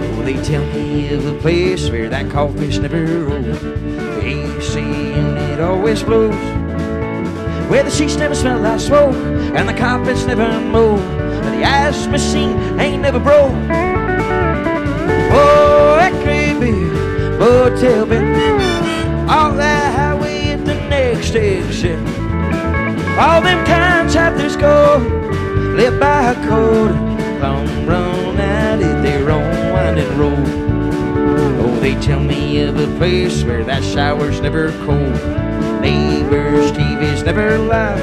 Oh, they tell me of a place where that crawfish never rolls, AC and it always blows, where the sheets never smell like smoke and the carpets never mow, and the ice machine ain't never broke. Oh, that creepy motel bed off that highway at the next exit. All them kind travelers go, live by a code, long run out at their own winding road. Oh, they tell me of a place where that shower's never cold, neighbors' TV's never loud,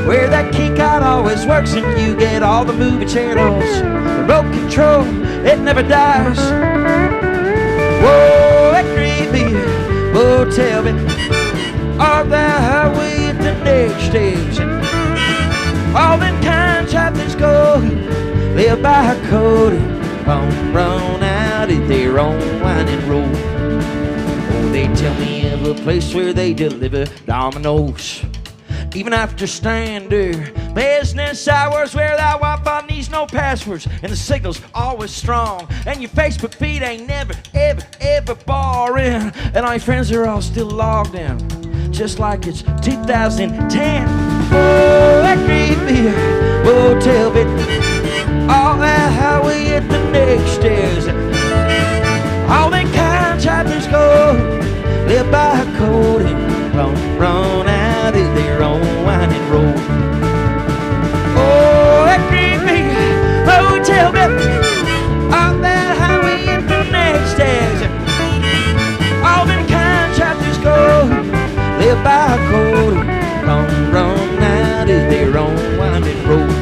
where that keycard always works and you get all the movie channels. The remote control, it never dies. Whoa, that creepy motel bed off the highway at the next station. All them kind travelers go, live by a code, home run out at their own winding road. Oh, they tell me of a place where they deliver dominoes, even after standard. Business hours where that Wi-Fi needs no passwords, and the signal's always strong, and your Facebook feed ain't never, ever, ever boring, and all your friends are all still logged in, just like it's 2010. Oh, that great beer, motel bit, all that highway at the next stairs, all them contractors go, live by a code and run out of their own winding road. Oh, that great big motel bed, on that highway at the next stairs, all them contractors go, live by a code and run out of their own winding road.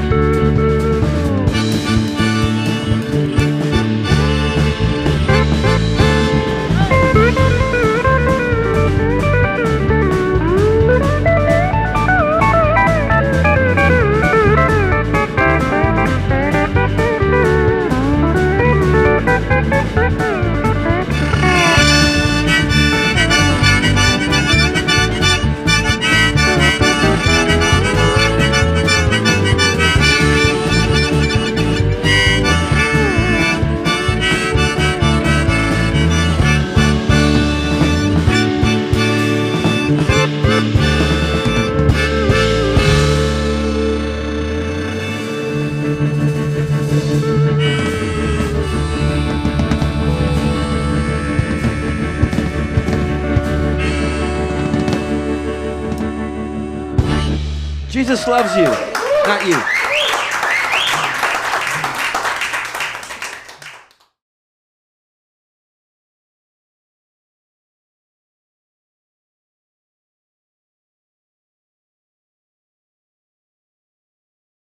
Jesus loves you, not you.